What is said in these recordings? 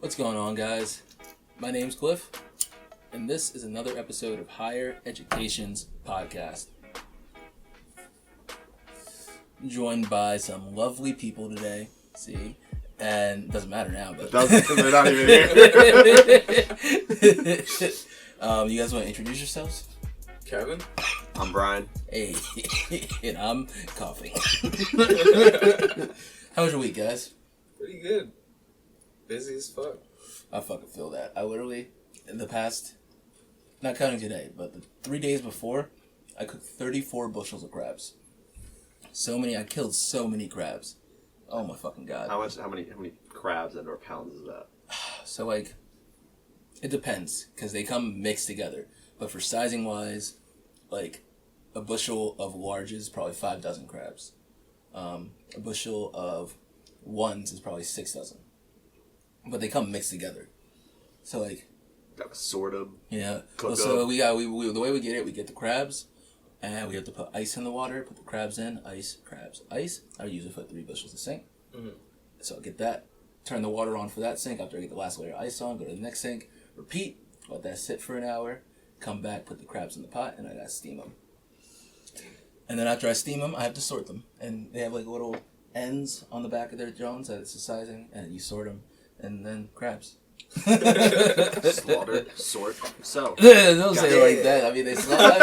What's going on, guys? My name's Cliff, and this is another episode of Higher Education's podcast. I'm joined by some lovely people today, and it doesn't matter now, but... It doesn't, because they're not even here. You guys want to introduce yourselves? Kevin? I'm Brian. Hey, and I'm coughing. How was your week, guys? Pretty good. Busy as fuck. I fucking feel that. I literally, in the past, not counting today, but the 3 days before, I cooked 34 bushels of crabs. I killed so many crabs. Oh my fucking god. How many crabs and or pounds is that? So it depends, because they come mixed together. But for sizing wise, a bushel of larges is probably 5 dozen crabs. A bushel of ones is probably 6 dozen. But they come mixed together. So Gotta sort them. Yeah. Cook Well, so them. the way we get it, we get the crabs, and we have to put ice in the water, put the crabs in, ice, crabs, ice. I usually put 3 bushels of sink. Mm-hmm. So I get that, turn the water on for that sink, after I get the last layer of ice on, go to the next sink, repeat, let that sit for an hour, come back, put the crabs in the pot, and I gotta steam them. And then after I steam them, I have to sort them. And they have little ends on the back of their jones that it's the sizing, and you sort them, and then crabs. Slaughter, sort, so. Don't say it like that. I mean, they slaughter.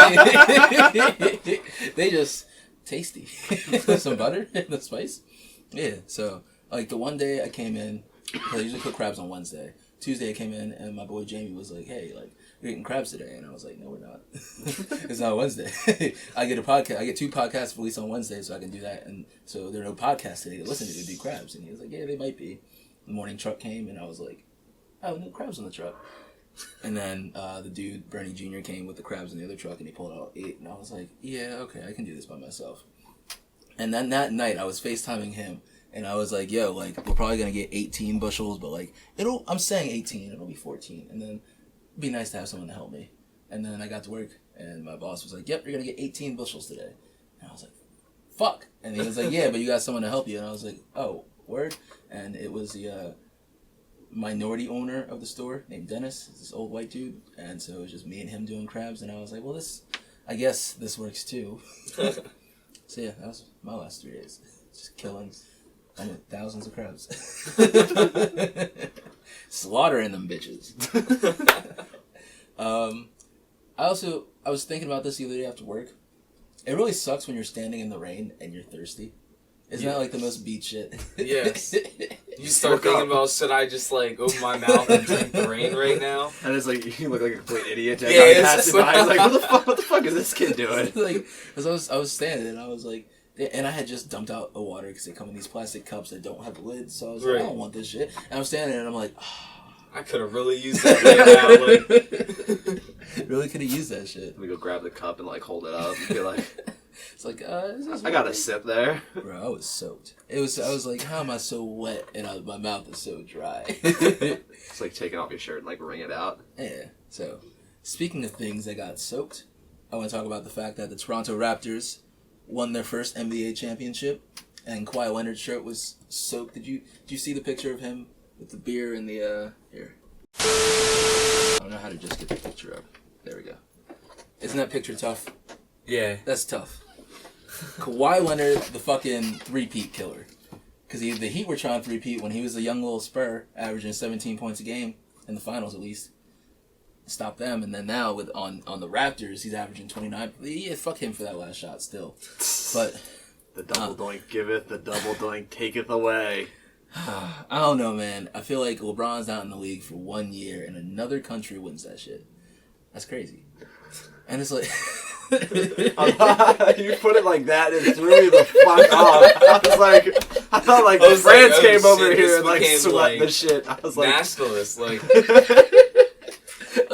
They just tasty. Some butter and the spice. Yeah. So, the one day I came in, because I usually cook crabs on Wednesday. Tuesday I came in and my boy Jamie was like, "Hey, we're eating crabs today," and I was like, "No, we're not. It's not Wednesday. I get 2 podcasts released on Wednesday, so I can do that. And so there are no podcasts today to listen to do crabs." And he was like, "Yeah, they might be." The morning truck came, and I was like, "Oh, no crabs on the truck." And then the dude, Bernie Jr., came with the crabs in the other truck, and he pulled out 8. And I was like, "Yeah, okay, I can do this by myself." And then that night, I was FaceTiming him, and I was like, "Yo, we're probably gonna get 18 bushels, but I'm saying 18, it'll be 14, and then it'd be nice to have someone to help me." And then I got to work, and my boss was like, "Yep, you're gonna get 18 bushels today." And I was like, "Fuck!" And he was like, "Yeah, but you got someone to help you." And I was like, "Oh, word?" And it was the minority owner of the store named Dennis, this old white dude, and so it was just me and him doing crabs, and I was like, "Well, I guess this works too." So yeah, that was my last 3 days, just killing thousands of crabs, slaughtering them bitches. I was thinking about this the other day after work. It really sucks when you're standing in the rain and you're thirsty. Isn't that the most beat shit? Yes. You start thinking about, should I just open my mouth and drink the rain right now? And it's you look like a complete idiot. Yeah, it's passing by. It's what the fuck is this kid doing? Because I was standing and I was like, and I had just dumped out the water because they come in these plastic cups that don't have lids. So I was like, I don't want this shit. And I'm standing there and I'm like, I could have really used that right now. Really could have used that shit. We go grab the cup and hold it up and be like, it's like, I got a sip there. Bro, I was soaked. I was like, how am I so wet and my mouth is so dry? It's like taking off your shirt and wring it out. Yeah. So, speaking of things that got soaked, I want to talk about the fact that the Toronto Raptors won their first NBA championship, and Kawhi Leonard's shirt was soaked. Did you see the picture of him with the beer and the here? I don't know how to just get the picture up. There we go. Isn't that picture tough? Yeah. That's tough. Kawhi Leonard, the fucking three-peat killer. Because the Heat were trying to three-peat when he was a young little Spur, averaging 17 points a game, in the finals at least. Stop them, and then now on the Raptors, he's averaging 29. Yeah, fuck him for that last shot still. But the double doink giveth, the double doink taketh away. I don't know, man. I feel like LeBron's not in the league for 1 year, and another country wins that shit. That's crazy. And it's like... You put it like that, it threw me the fuck off. I thought France came over here and sweat the shit. I was like... Nationalist,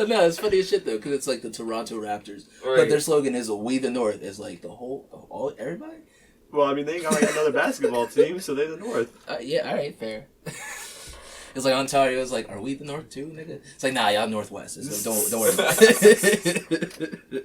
No, it's funny as shit though, because it's the Toronto Raptors, right. But their slogan is "We the North." Is everybody. Well, I mean, they ain't got another basketball team, so they're the North. Yeah, all right, fair. It's Ontario is "Are we the North too, nigga?" It's nah, y'all Northwest. So don't worry about it.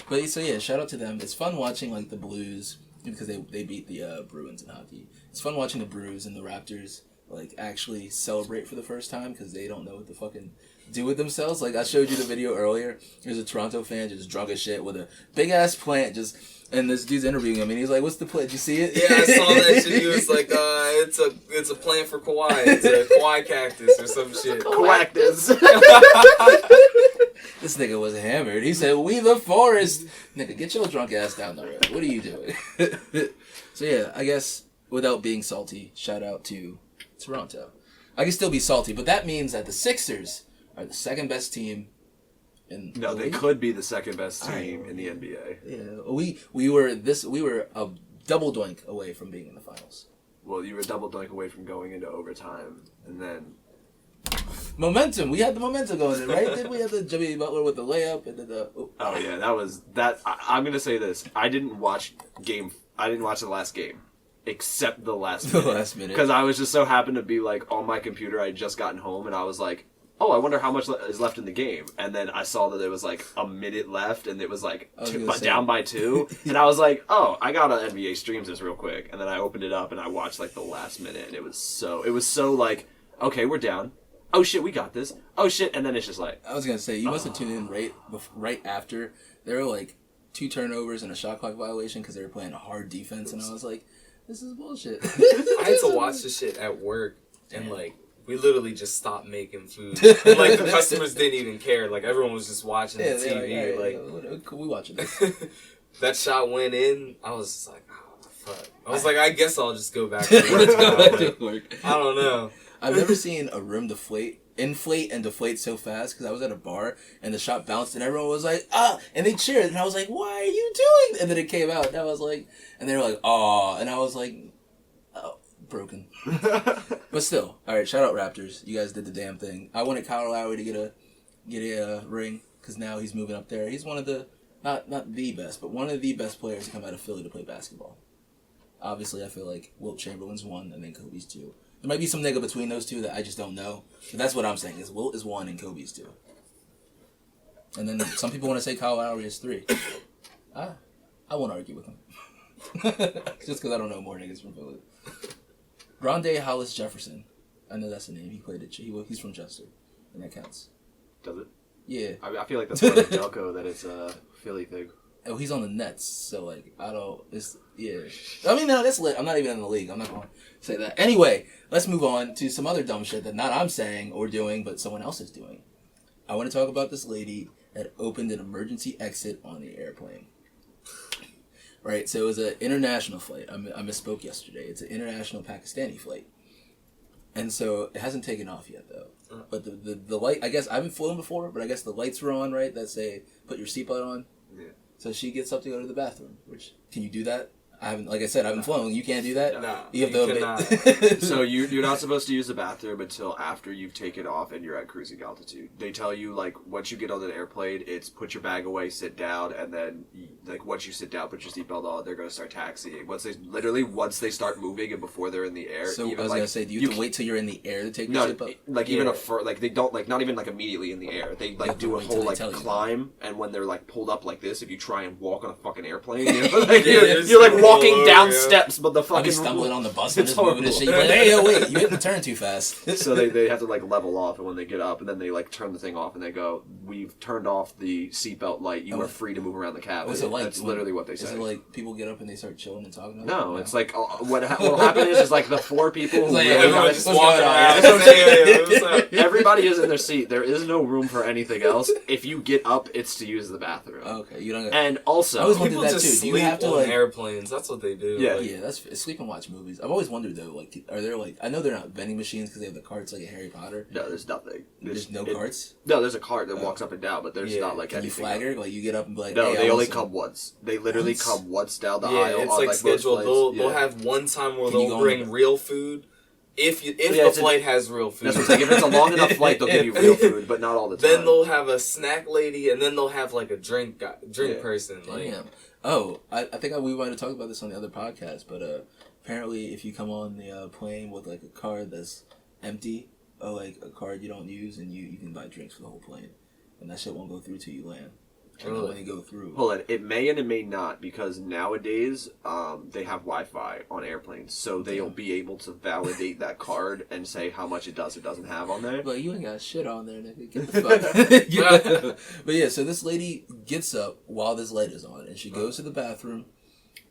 But so yeah, shout out to them. It's fun watching the Blues because they beat the Bruins in hockey. It's fun watching the Bruins and the Raptors like actually celebrate for the first time because they don't know what to fucking do with themselves. Like I showed you the video earlier. There's a Toronto fan just drunk as shit with a big ass plant just. And this dude's interviewing him, and he's like, "What's the plant? Did you see it?" Yeah, I saw that shit. He was like, it's a plant for Kawhi. It's a Kawhi cactus or some shit. Cactus. This nigga was hammered. He said, "We the forest." Nigga, get your drunk ass down the road. What are you doing? So yeah, I guess without being salty, shout out to Toronto. I can still be salty, but that means that the Sixers are the second best team. No, they could be the second best team in the NBA. Yeah, we were a double doink away from being in the finals. Well, you were a double doink away from going into overtime, and then momentum. We had the momentum going in, right? Did we have the Jimmy Butler with the layup and the? Oh yeah, that was that. I'm gonna say this. I didn't watch the last game, except the last minute. Because I was just so happened to be like on my computer. I had just gotten home, and I was like, oh, I wonder how much is left in the game. And then I saw that there was like a minute left, and it was like down by 2. And I was like, oh, I gotta NBA streams this real quick. And then I opened it up and I watched like the last minute, and it was so like, okay, we're down. Oh shit, we got this. Oh shit, and then it's just like, I was gonna say you must have tuned in right after there were like 2 turnovers and a shot clock violation because they were playing a hard defense, and I was like, this is bullshit. I had to watch this shit at work, and like. We literally just stopped making food. And, like, the customers didn't even care. Like, everyone was just watching the TV. Like, we watching this. That shot went in. I was just like, oh, fuck. I was like, I guess I'll just go back to work. I don't know. I've never seen a room inflate and deflate so fast because I was at a bar and the shot bounced and everyone was like, ah, and they cheered. And I was like, why are you doing? And then it came out and I was like, and they were like, aw. And I was like, oh. Broken. But still, alright, shout out Raptors. You guys did the damn thing. I wanted Kyle Lowry to get a ring because now he's moving up there. He's one of the not the best, but one of the best players to come out of Philly to play basketball. Obviously, I feel like Wilt Chamberlain's 1 and then Kobe's 2. There might be some nigga between those two that I just don't know. But that's what I'm saying is Wilt is 1 and Kobe's 2. And then some people want to say Kyle Lowry is 3. I won't argue with him. Just because I don't know more niggas from Philly. Rondé Hollis Jefferson. I know that's the name. He played it. He's from Chester. And that counts. Does it? Yeah. I feel like that's part of Delco that it's a Philly thing. Oh, he's on the Nets. So, like, I don't... Yeah. I mean, no, that's lit. I'm not even in the league. I'm not going to say that. Anyway, let's move on to some other dumb shit that not I'm saying or doing, but someone else is doing. I want to talk about this lady that opened an emergency exit on the airplane. Right, so it was an international flight. I misspoke yesterday. It's an international Pakistani flight. And so it hasn't taken off yet, though. But the light, I guess, I haven't flown before, but I guess the lights were on, right, that say, put your seatbelt on. Yeah. So she gets up to go to the bathroom, which, can you do that? I haven't flown. You can't do that? No, you cannot. So you're not supposed to use the bathroom until after you've taken off and you're at cruising altitude. They tell you, like, once you get on an airplane, it's put your bag away, sit down, and then, like, once you sit down, put your seatbelt on, they're going to start taxiing. Once they start moving and before they're in the air. So even, I was going to say, do you have to wait till you're in the air to take your seatbelt? Like, even they don't, like, not even, like, immediately in the air. They, like, do a whole, like, climb, and when they're, like, pulled up like this, if you try and walk on a fucking airplane, you're like, walking down steps, but the fucking... I'll be stumbling on the bus and just moving and shit. You're like, hey, wait, you hit the turn too fast. So they have to, like, level off, and when they get up, and then they, like, turn the thing off, and they go, we've turned off the seatbelt light, you are free to move around the cabin. What's it like? That's literally what they say. Is it like people get up and they start chilling and talking about No, it's like, what'll happen is like the 4 people who like, everyone just walking around. Everybody is in their seat. There is no room for anything else. If you get up, it's to use the bathroom. Okay, you don't. And also, I always wondered people that just too. Do sleep you have to on like airplanes? That's what they do. Yeah, like, yeah. That's sleep and watch movies. I've always wondered though. Like, are there like? I know they're not vending machines because they have the carts like a Harry Potter. No, there's nothing. There's no carts. No, there's a cart that walks up and down, but there's not like anything. You flag her? Like you get up and be like, no, hey, they only come once. They literally come once down the aisle. It's on, like scheduled. They'll have one time where they'll bring real food. If the flight has real food. That's what I'm saying. If it's a long enough flight, they'll give you real food, but not all the time. Then they'll have a snack lady, and then they'll have like a drink person. Like, oh, I think we might have talked about this on the other podcast, but apparently if you come on the plane with like a card that's empty, or like a card you don't use, and you can buy drinks for the whole plane, and that shit won't go through till you land. Really? When they go through. Hold on, it may and it may not, because nowadays they have Wi-Fi on airplanes, so they'll be able to validate that card and say how much it doesn't have on there. But you ain't got shit on there, nigga. Get the fuck. But yeah, so this lady gets up while this light is on, and she goes to the bathroom,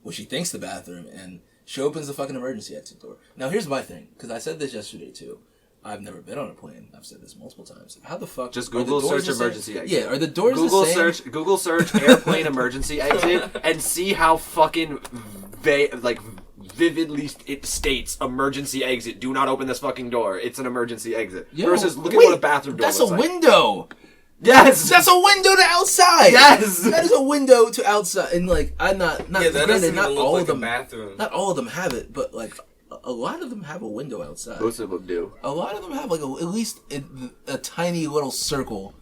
well, she thinks the bathroom, and she opens the fucking emergency exit door. Now, here's my thing, because I said this yesterday, too. I've never been on a plane. I've said this multiple times. How the fuck? Just Google search emergency exit. Yeah, are the doors the same? Google search airplane emergency exit and see how fucking vividly it states emergency exit. Do not open this fucking door. It's an emergency exit. Yo, versus look at what a bathroom door looks like. That's a window. Yes, that's a window to outside. Yes, that is a window to outside. And like, I'm not yeah, that granted, not look all like of them. A bathroom. Not all of them have it, but like. A lot of them have a window outside. Most of them do. A lot of them have like at least a tiny little circle.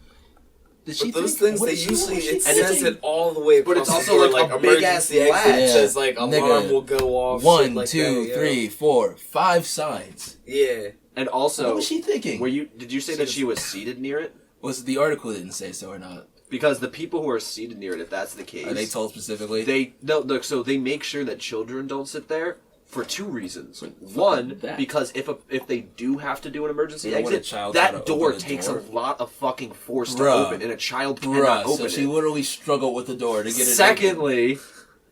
Did she those things they usually it says it all the way across, but it's also like a big ass flag. It says like alarm will go off. 1, like 2, that, 3, 4, 5 signs. Yeah. And also, what was she thinking? Did you say that she was seated near it? Was the article didn't say so or not? Because the people who are seated near it, if that's the case, are they told specifically? So they make sure that children don't sit there. For 2 reasons. One, because if they do have to do an emergency exit, that door takes a lot of fucking force to open, and a child cannot open it. So she literally struggled with the door to get it. Secondly,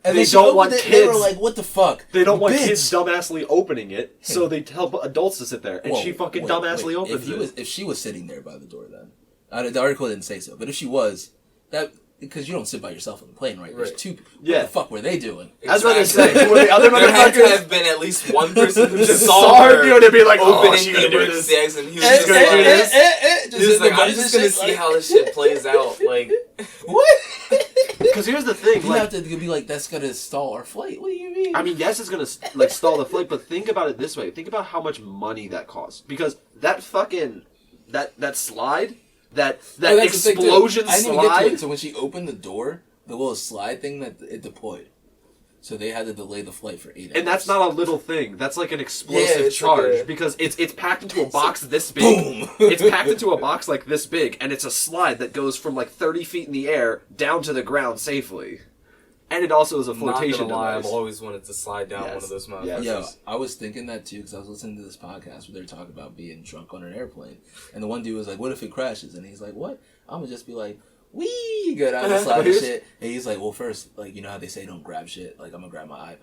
and they don't want kids. They were like, "What the fuck?" They don't want kids dumbassly opening it, so they tell adults to sit there, and she fucking dumbassly opens it. If she was sitting there by the door, then the article didn't say so, but if she was, that. Because you don't sit by yourself on the plane, right? There's 2 people. What the fuck were they doing? Exactly. I was about to say, were the other there had to have been at least one person who just saw her doing it, be like, opening the emergency exit, and he was just going to do this. He was like, I'm just going to see how this shit plays out. Like, what? Because here's the thing. You have to be like, that's going to stall our flight. What do you mean? I mean, yes, it's going to like stall the flight, but think about it this way. Think about how much money that costs. Because that fucking, that slide... That explosion I didn't even slide. get to it. So when she opened the door, the little slide thing that it deployed. So they had to delay the flight for 8 hours. And that's not a little thing. That's like an explosive charge like because it's packed into a box this big. Boom! It's packed into a box like this big, and it's a slide that goes from like 30 feet in the air down to the ground safely. And it also is a flotation device. I've always wanted to slide down one of those motherfuckers. Yo, I was thinking that too because I was listening to this podcast where they were talking about being drunk on an airplane. And the one dude was like, what if it crashes? And he's like, what? I'm going to just be like, wee, go down the slide and shit. And he's like, well, first, like, you know how they say don't grab shit? Like, I'm going to grab my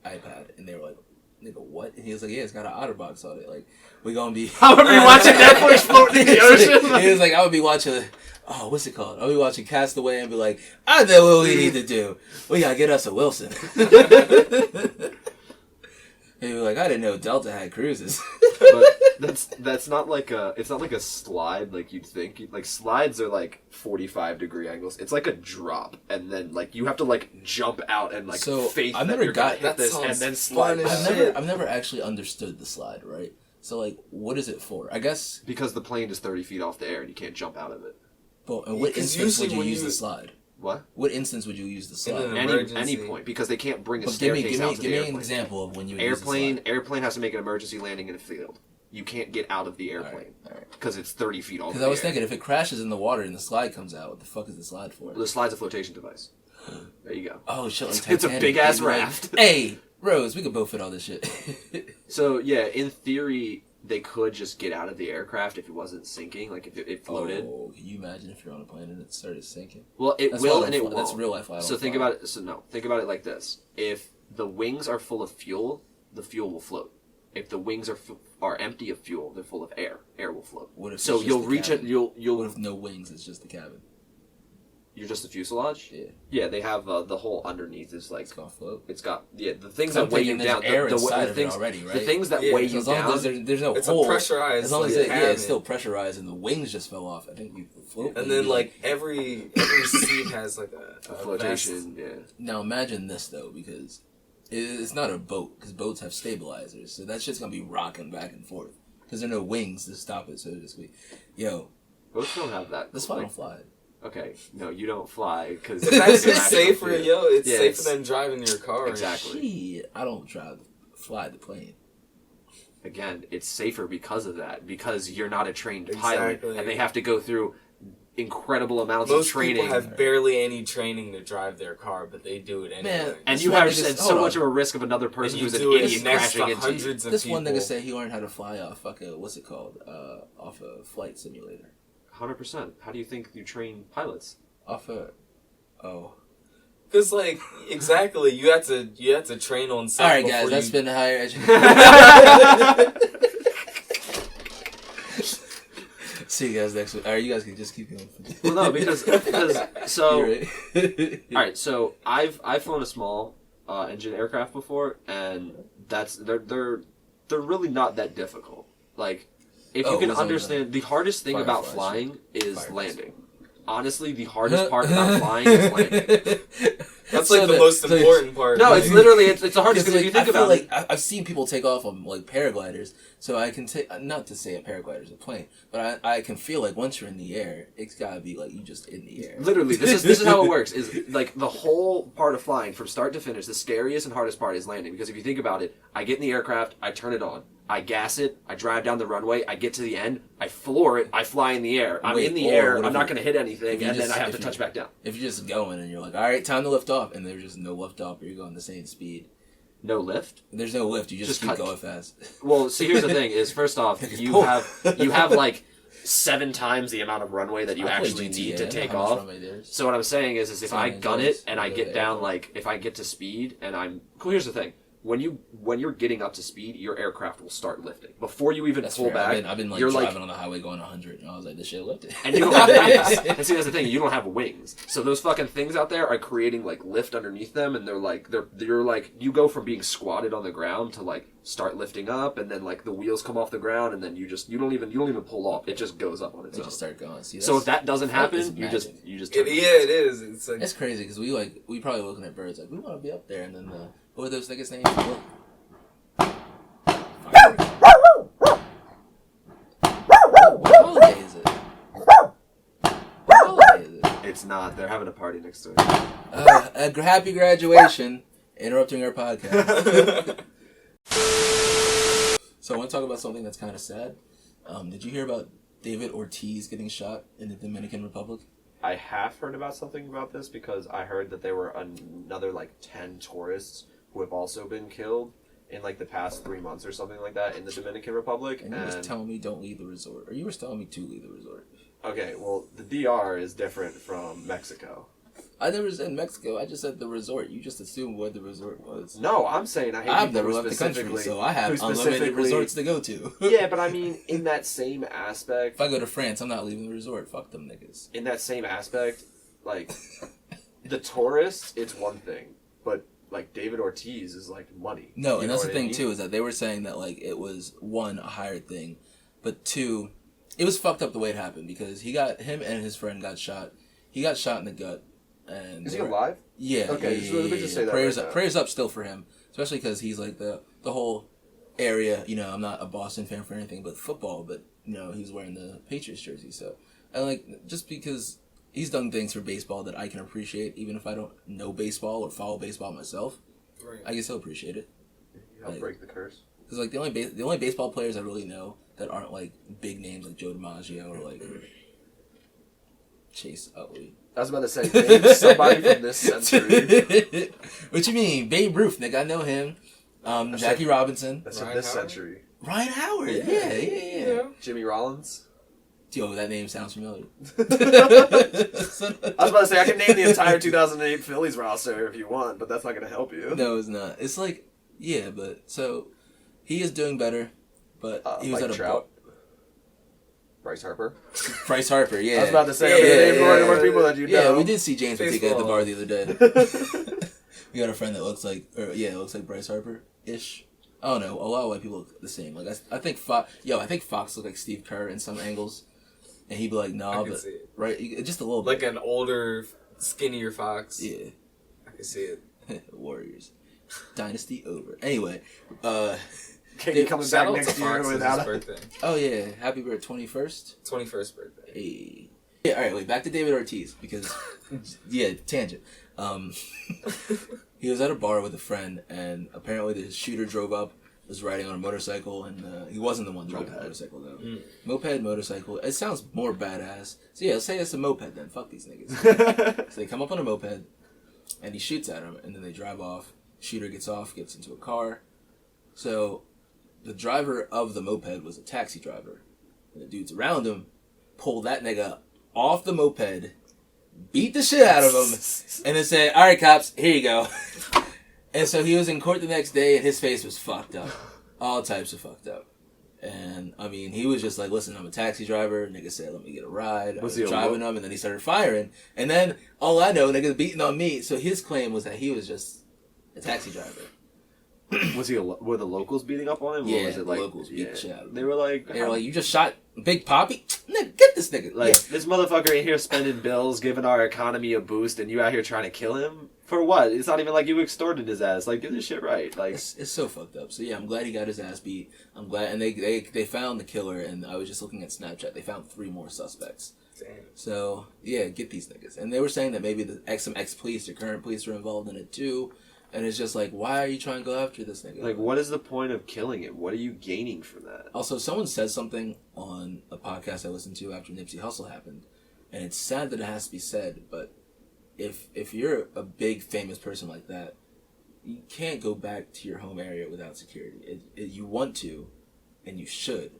iPad. And they were like, nigga, what? And he was like, yeah, it's got an OtterBox on it. Like, we going to be... I'm going to be watching Netflix floating in the ocean. He was like, I would be watching... Oh, what's it called? I'll be watching Castaway and be like, I know what we need to do. We gotta get us a Wilson. And be like, I didn't know Delta had cruises. But that's not like it's not like a slide like you'd think. Like slides are like 45-degree angles. It's like a drop, and then like you have to like jump out and like faith I've that never you're gonna hit got this and then slide. I've never actually understood the slide, right? So like, what is it for? I guess because the plane is 30 feet off the air and you can't jump out of it. But in what instance would you use the slide? What? What instance would you use the slide? Any point, because they can't bring a staircase out to the airplane. Give me an example of when you would airplane. use the slide. Airplane has to make an emergency landing in a field. You can't get out of the airplane because it's 30 feet off. Because I was thinking, if it crashes in the water and the slide comes out, what the fuck is the slide for? Well, the slide's a flotation device. There you go. Oh shit! Like it's a big ass raft. Like, hey, Rose, we could both fit all this shit. So yeah, in theory, they could just get out of the aircraft if it wasn't sinking, like if it floated. Oh, can you imagine if you're on a plane and it started sinking? Well, it will and it won't. That's real life. So think about it. So no, think about it like this: if the wings are full of fuel, the fuel will float. If the wings are empty of fuel, they're full of air. Air will float. What if so you'll reach it. You'll. What if no wings? It's just the cabin. You're just the fuselage? Yeah. Yeah, they have the hole underneath is like... It's gonna float. It's got... Yeah, the things that weigh you down... air inside of it already, right? The things that weigh you down... There's no it's hole. It's a pressurized... As long as it's still pressurized and the wings just fell off, I think you float. And then, like, every seat has, like, a flotation, yeah. Now, imagine this, though, because it's not a boat, because boats have stabilizers, so that shit's gonna be rocking back and forth. Because there are no wings to stop it, so to speak. Yo. Boats don't have that. That's why I don't fly. Okay, no, you don't fly because it's actually safer, yo. It's safer than driving your car. Exactly. I don't fly the plane. Again, it's safer because of that. Because you're not a trained pilot, and they have to go through incredible amounts Most of training. people have barely any training to drive their car, but they do it anyway. Man, and you have so much of a risk of another person who's an idiot crashing into you. This one nigga said he learned how to fly off what's it called? Off a flight simulator. 100%. How do you think you train pilots? Because, like, exactly, you have to train on something. All right, guys, that's been higher education. See you guys next week. All right, you guys can just keep going. Well, no, because so. Right. All right, so I've flown a small engine aircraft before, and they're really not that difficult. Like, if you can understand, the hardest thing about flying is landing. Honestly, the hardest part about flying is landing. That's like the most important part. No, it's literally it's the hardest because if you think about it. I've seen people take off on like paragliders, so I can take, not to say a paraglider is a plane, but I can feel like once you're in the air, it's gotta be like you just in the air. Literally, this is how it works. Is like the whole part of flying from start to finish. The scariest and hardest part is landing, because if you think about it, I get in the aircraft, I turn it on, I gas it, I drive down the runway, I get to the end, I floor it, I fly in the air. I'm in the air, I'm not going to hit anything, and then I have to touch back down. If you're just going and you're like, all right, time to lift off, and there's just no lift off, or you're going the same speed. No lift? There's no lift, you just keep going fast. Well, see, here's the thing, is first off, you have like 7 times the amount of runway that you actually need to take off. So what I'm saying is if I gun it and I get down, like, if I get to speed and I'm... Cool, here's the thing. When you're getting up to speed, your aircraft will start lifting. Before you even pull back, I've been like driving on the highway going 100, and I was like, this shit lifted. And you don't have wings. And see, that's the thing, you don't have wings. So those fucking things out there are creating like lift underneath them, and you're like, you go from being squatted on the ground to like start lifting up, and then like the wheels come off the ground, and then you don't even pull off. It just goes up on its own. Just start going. See, so if that doesn't happen, you just it is. It's like, it's crazy because we probably looking at birds like we want to be up there, and then what are those niggas' names? What holiday is it? It's not. They're having a party next door. A happy graduation. Interrupting our podcast. So I want to talk about something that's kind of sad. Did you hear about David Ortiz getting shot in the Dominican Republic? I have heard about something about this because I heard that there were another like 10 tourists who have also been killed in like the past 3 months or something like that in the Dominican Republic. And you were telling me don't leave the resort. Or you were telling me to leave the resort. Okay, well, the DR is different from Mexico. I never said Mexico. I just said the resort. You just assumed what the resort was. No, I'm saying I've never left the country, so I have unlimited resorts to go to. Yeah, but I mean, in that same aspect... If I go to France, I'm not leaving the resort. Fuck them niggas. In that same aspect, like, the tourists, it's one thing. But, like, David Ortiz is, like, money. No, and that's the thing, too, is that they were saying that, like, it was, 1, a hired thing, but 2, it was fucked up the way it happened, because him and his friend got shot. He got shot in the gut. And is he alive? Yeah. Okay, yeah, so let me just say that. Prayers up still for him, especially because he's like the whole area. You know, I'm not a Boston fan for anything but football, but you know, he was wearing the Patriots jersey. So, and like just because he's done things for baseball that I can appreciate, even if I don't know baseball or follow baseball myself, right. I can still appreciate it. You help break the curse. Because like the only baseball players I really know that aren't like big names like Joe DiMaggio or like Chase Utley. I was about to say, name somebody from this century. What you mean? Babe Ruth, nigga, I know him. Jackie Robinson. That's from this century. Ryan Howard, yeah. Jimmy Rollins. Yo, that name sounds familiar. I was about to say, I can name the entire 2008 Phillies roster if you want, but that's not going to help you. No, it's not. It's like, yeah, but, so, he is doing better, but he was Mike at a... Trout. Bryce Harper. Bryce Harper, yeah. I was about to say, more people that you know. Yeah, we did see James Batika at the bar the other day. We got a friend that looks like Bryce Harper-ish. I don't know. A lot of white people look the same. Like I think Fox looked like Steve Kerr in some angles, and he'd be like, "Nah," but right, just a little like bit. An older, skinnier Fox. Yeah, I can see it. Warriors, dynasty over. Anyway, Katie coming back next year without his birthday. Oh yeah, happy birthday, 21st. 21st birthday. Hey. Yeah, all right. Wait, back to David Ortiz because tangent. He was at a bar with a friend, and apparently the shooter drove up was riding on a motorcycle, and he wasn't the one driving the motorcycle though. Moped, motorcycle. It sounds more badass. So yeah, let's say it's a moped then. Fuck these niggas. So they come up on a moped, and he shoots at him, and then they drive off. Shooter gets off, gets into a car. So the driver of the moped was a taxi driver, and the dudes around him pull that nigga off the moped, beat the shit out of him, and then said, "All right, cops, here you go." And so he was in court the next day, and his face was fucked up. All types of fucked up. And, I mean, he was just like, listen, I'm a taxi driver. Nigga said, let me get a ride. I was driving him, and then he started firing. And then, all I know, nigga's beating on me. So his claim was that he was just a taxi driver. Were the locals beating up on him? Yeah, or was it the locals beat the shit out of him. They were like, you just shot Big Poppy? Nigga, get this nigga. Like, this motherfucker in here spending bills, giving our economy a boost, and you out here trying to kill him? For what? It's not even like you extorted his ass. Like, do this shit right. Like, it's so fucked up. So yeah, I'm glad he got his ass beat. I'm glad, and they found the killer. And I was just looking at Snapchat. They found 3 more suspects. Damn. So yeah, get these niggas. And they were saying that maybe some ex-police or current police were involved in it too. And it's just like, why are you trying to go after this nigga? Like, what is the point of killing him? What are you gaining from that? Also, someone said something on a podcast I listened to after Nipsey Hussle happened, and it's sad that it has to be said, but if you're a big famous person like that, you can't go back to your home area without security. You want to, and you should,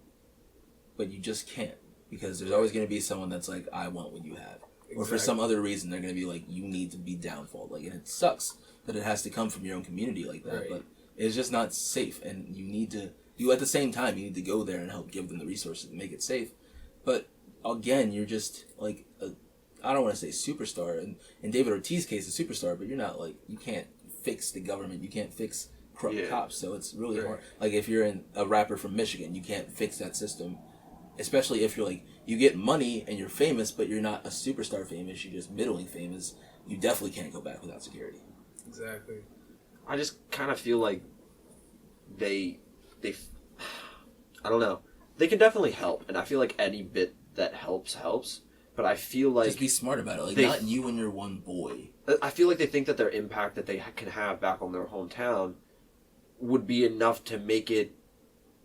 but you just can't, because there's always going to be someone that's like, I want what you have. Exactly. Or for some other reason, they're going to be like, you need to be downfall. Like, and it sucks that it has to come from your own community like that, right. But it's just not safe, and you at the same time, you need to go there and help give them the resources to make it safe. But again, you're just like I don't want to say superstar, and in David Ortiz's case, a superstar, but you're not like, you can't fix the government, you can't fix corrupt cops, so it's really hard. Like, if you're a rapper from Michigan, you can't fix that system, especially if you're like, you get money and you're famous, but you're not a superstar famous, you're just middling famous. You definitely can't go back without security. Exactly. I just kind of feel like they I don't know. They can definitely help, and I feel like any bit that helps. But I feel like just be smart about it. Like, not you and your one boy. I feel like they think that their impact that they can have back on their hometown would be enough to make it,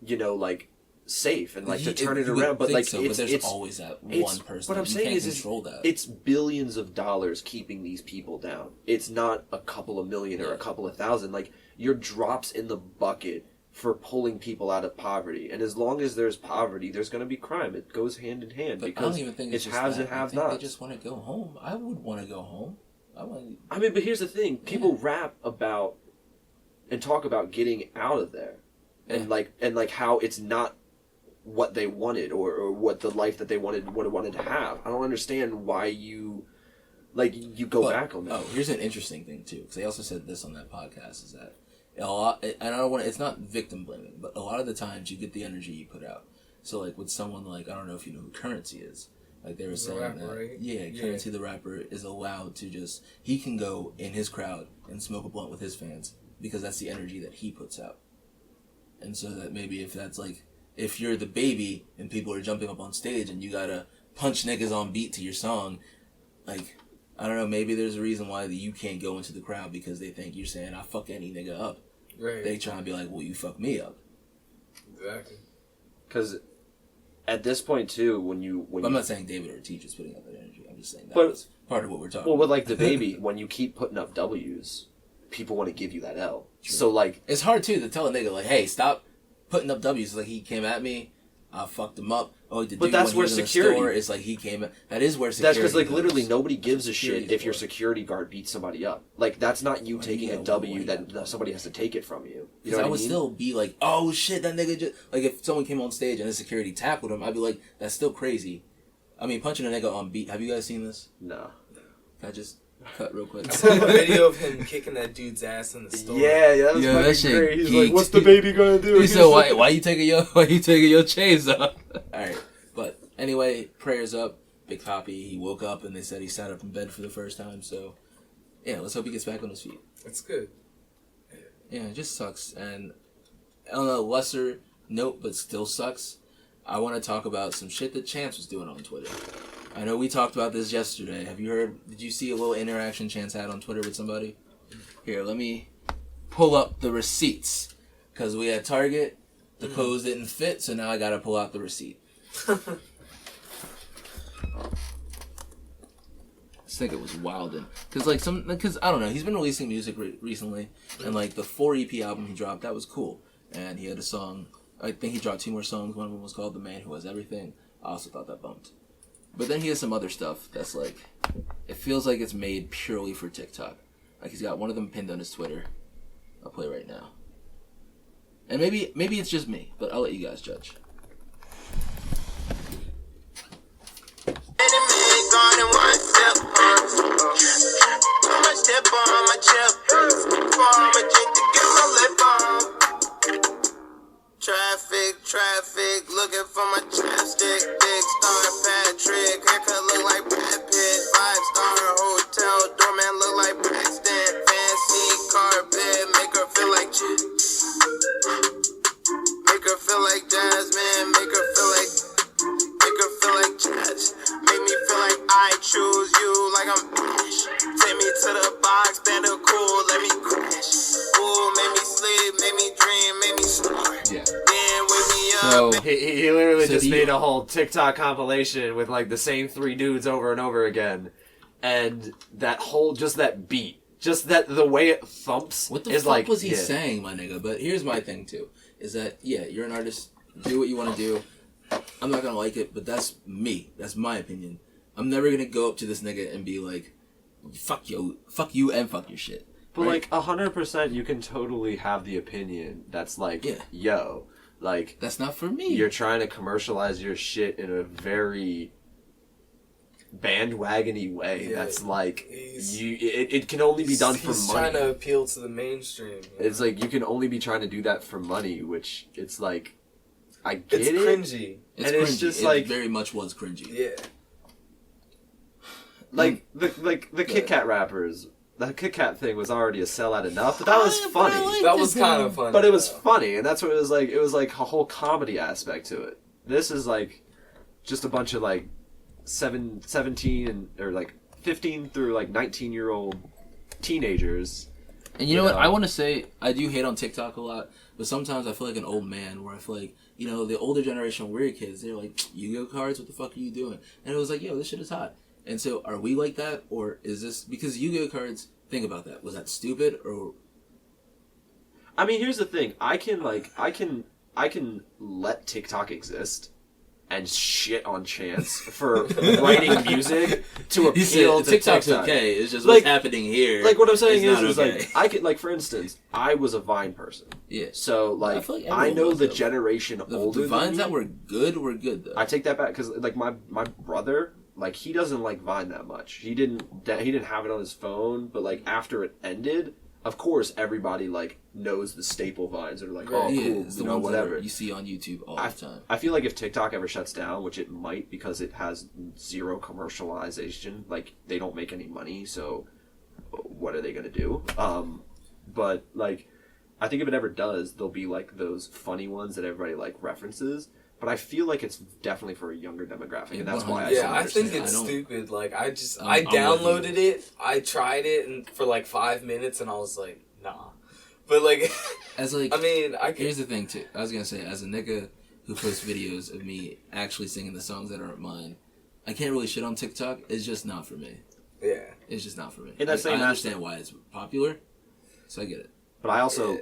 like, safe and like to turn it around. But like, but there's always that one person. What I'm saying is it's billions of dollars keeping these people down. It's not a couple of million or a couple of thousand. Like, you're drops in the bucket for pulling people out of poverty. And as long as there's poverty, there's going to be crime. It goes hand in hand, because I don't even think it's haves and have nots. They just want to go home. I would want to go home. I mean, but here's the thing: people rap about and talk about getting out of there, and like how it's not what they wanted or what the life that they wanted to have. I don't understand why you go back on that. Oh, here's an interesting thing too, because they also said this on that podcast, is that a lot, and I don't want to, it's not victim blaming, but a lot of the times you get the energy you put out. So like with someone like, I don't know if you know who Currency is. Like, they were saying rapper, that, right? Currency the rapper is allowed to he can go in his crowd and smoke a blunt with his fans, because that's the energy that he puts out. And so that maybe if you're the Baby and people are jumping up on stage and you gotta punch niggas on beat to your song, like, I don't know, maybe there's a reason why you can't go into the crowd, because they think you're saying, I fuck any nigga up. Right. They try and be like, well, you fuck me up. Exactly. Because at this point too, I'm not saying David Ortiz is putting up that energy. I'm just saying that was part of what we're talking about. Well, with like the Baby, when you keep putting up W's, people want to give you that L. True. So like, it's hard too to tell a nigga like, hey, stop putting up W's. Like, he came at me, I fucked him up. Oh, but that's where security. It's like he came. That is where security. That's because like literally nobody gives a shit if your security guard beats somebody up. Like, that's not you taking a W that somebody has to take it from you. You know what I mean? would still be like, oh shit, that nigga just, like, if someone came on stage and the security tackled him, I'd be like, that's still crazy. I mean, punching a nigga on beat. Have you guys seen this? No. Can I just cut real quick? I saw a video of him kicking that dude's ass in the store. Yeah, that was that shit great. He's geeked. like, "What's the Baby gonna do?" He said, "Why you taking your chains off?" All right, but anyway, prayers up. Big Poppy, he woke up and they said he sat up in bed for the first time. So yeah, let's hope he gets back on his feet. That's good. Yeah, it just sucks. And on a lesser note, but still sucks, I want to talk about some shit that Chance was doing on Twitter. I know we talked about this yesterday. Did you see a little interaction Chance had on Twitter with somebody? Here, let me pull up the receipts. because we had Target, the clothes didn't fit, so now I gotta pull out the receipt. This nigga was wildin'. Because I don't know, he's been releasing music recently, and like the 4 EP album he dropped, that was cool. And he had a song, I think he dropped 2 more songs, one of them was called The Man Who Has Everything. I also thought that bumped. But then he has some other stuff that's like, it feels like it's made purely for TikTok. Like he's got one of them pinned on his Twitter. I'll play right now. And maybe it's just me, but I'll let you guys judge. Traffic, looking for my chapstick. Big star Patrick, haircut look like Brad Pitt. 5-star hotel, doorman look like Braxton. Fancy carpet, make her feel like make her feel like Jasmine, make her feel like Jazz. Make me feel like I choose you like I'm Ash. Take me to the box, stand up cool, let me crash. Ooh, make me sleep, make me dream, make me snore. Yeah. Then wake me up. So he literally just made a whole TikTok compilation with like the same 3 dudes over and over again, and that whole that beat, that the way it thumps. What the is fuck like, was he saying, my nigga? But here's my thing too: is that you're an artist, do what you want to do. I'm not gonna like it, but that's me. That's my opinion. I'm never gonna go up to this nigga and be like, fuck you, and fuck your shit. But right? like 100%, you can totally have the opinion that's like, yo, like that's not for me. You're trying to commercialize your shit in a very bandwagony way. That's like it can only be done for money. He's trying to appeal to the mainstream. It's like you can only be trying to do that for money, which it's like I get it. It's cringy. It's and cringy. It's just it like very much was cringy. Yeah. Like the Kit Kat rappers. The Kit Kat thing was already a sellout enough, but that was funny. That was kind of funny. But it was funny, and that's what it was like. It was like a whole comedy aspect to it. This is like just a bunch of like 17 or like 15 through like 19-year-old teenagers. And you know what? I want to say, I do hate on TikTok a lot, but sometimes I feel like an old man where I feel like, the older generation, we're kids, they're like, Yu-Gi-Oh cards, what the fuck are you doing? And it was like, yo, this shit is hot. And so, are we like that, or is this, because Yu-Gi-Oh cards, think about that, was that stupid, or? I mean, here's the thing, I can let TikTok exist and shit on Chance for writing music to appeal to TikTok's TikTok. Okay, it's just like, what's happening here. Like what I'm saying is okay. like I could, like, for instance, I was a Vine person. Yeah. So like I know the generation older. The Vines than me, that were good though. I take that back because like my brother, like he doesn't like Vine that much. He didn't have it on his phone, but like after it ended, of course everybody like knows the staple Vines that are like, oh cool, it's the ones whatever you see on YouTube all the time. I feel like if TikTok ever shuts down, which it might because it has zero commercialization, like they don't make any money, so what are they gonna do? But like I think if it ever does, there'll be like those funny ones that everybody like references. But I feel like it's definitely for a younger demographic, and that's why I think it's stupid. Like I downloaded it, I tried it for like 5 minutes, and I was like, nah. But like, here's the thing too. I was gonna say, as a nigga who posts videos of me actually singing the songs that aren't mine, I can't really shit on TikTok. It's just not for me. Yeah, it's just not for me. I understand why it's popular, so I get it. But I also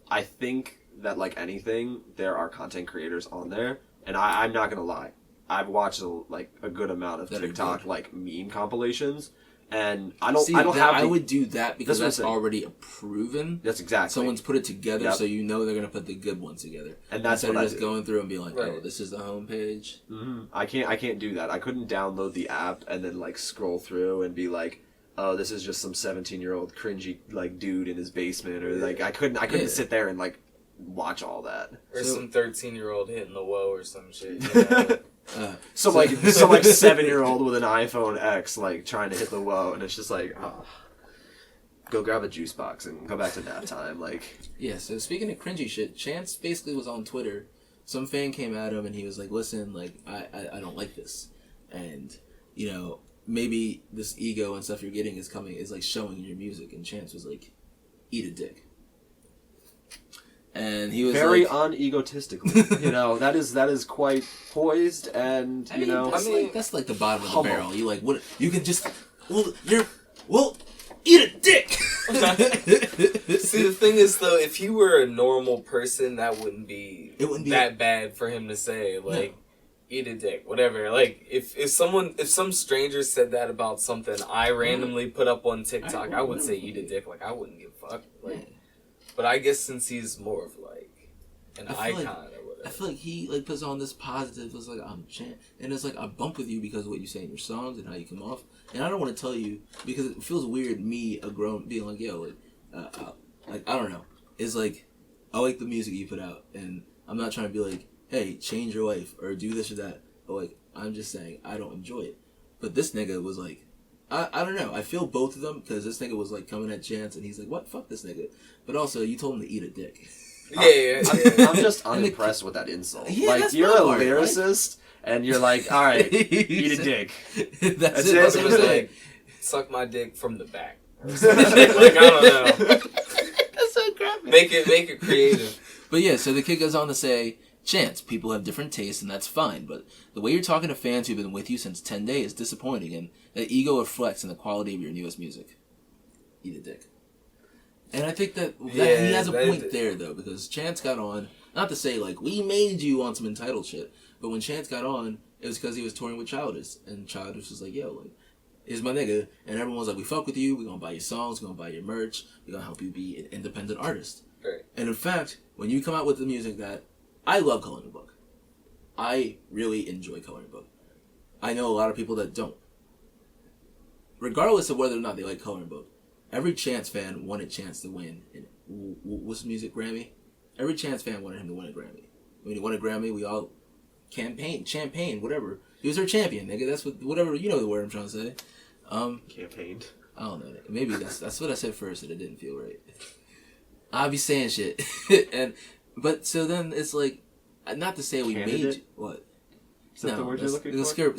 I think that like anything, there are content creators on there, and I'm not gonna lie, I've watched a good amount of TikTok like meme compilations, and I would do that because that's already proven. That's exactly. Someone's put it together, so you know they're gonna put the good ones together, and that's instead what of just going through and being like, right. oh, this is the homepage. Mm-hmm. I can't do that. I couldn't download the app and then like scroll through and be like, oh, this is just some 17-year-old cringy like dude in his basement, or like I couldn't sit there and like watch all that. Or some 13-year-old hitting the woe or some shit. Some 7-year-old with an iPhone X like trying to hit the woe, and it's just like, oh, go grab a juice box and go back to nap time. Like, yeah. So speaking of cringy shit, Chance basically was on Twitter. Some fan came at him and he was like, listen, like I don't like this, and maybe this ego and stuff you're getting is like showing in your music. And Chance was like, eat a dick. And he was very unegotistically. You know, that is quite poised and, you know. That's like the bottom of the barrel. You like, what, you can just, eat a dick! See, the thing is, though, if he were a normal person, that wouldn't be that bad for him to say, like, eat a dick, whatever. Like, if some stranger said that about something I randomly put up on TikTok, I would say eat a dick. Like, I wouldn't give a fuck. Like, but I guess since he's more of, like, an icon or whatever. I feel like he, like, puts on this positive, it's like, I'm Chant. And it's like, I bump with you because of what you say in your songs and how you come off. And I don't want to tell you, because it feels weird, me, a grown, being like, yo, like, I don't know. It's like, I like the music you put out, and I'm not trying to be like, hey, change your life, or do this or that. But, like, I'm just saying, I don't enjoy it. But this nigga was like, I don't know. I feel both of them, because this nigga was, like, coming at Chance, and he's like, what? Fuck this nigga. But also, you told him to eat a dick. Yeah. I'm just unimpressed with that insult. Yeah, like, you're a lyricist, and you're like, all right, eat a dick. That's it. I was like, suck my dick from the back. Like, I don't know. That's so crappy. Make it creative. But yeah, so the kid goes on to say, Chance, people have different tastes, and that's fine, but the way you're talking to fans who've been with you since 10 days is disappointing, and that ego reflects in the quality of your newest music. Eat a dick. And I think that he has a point there, though, because Chance got on, not to say, like, we made you on some entitled shit, but when Chance got on, it was because he was touring with Childish, and Childish was like, yo, like, here's my nigga, and everyone was like, we fuck with you, we gonna buy your songs, we gonna buy your merch, we gonna help you be an independent artist. Right. And in fact, when you come out with the music that, I love Coloring Book. I really enjoy Coloring Book. I know a lot of people that don't. Regardless of whether or not they like Coloring Book, every Chance fan wanted Chance to win. What's the music, Grammy? Every Chance fan wanted him to win a Grammy. When he won a Grammy, we all champagne, whatever. He was our champion, nigga. That's whatever, you know the word I'm trying to say. Campaigned. I don't know. Maybe that's what I said first, and it didn't feel right. I'll be saying shit. But so then it's like, not to say we made you, what? Is that the word you're looking for? Skirt.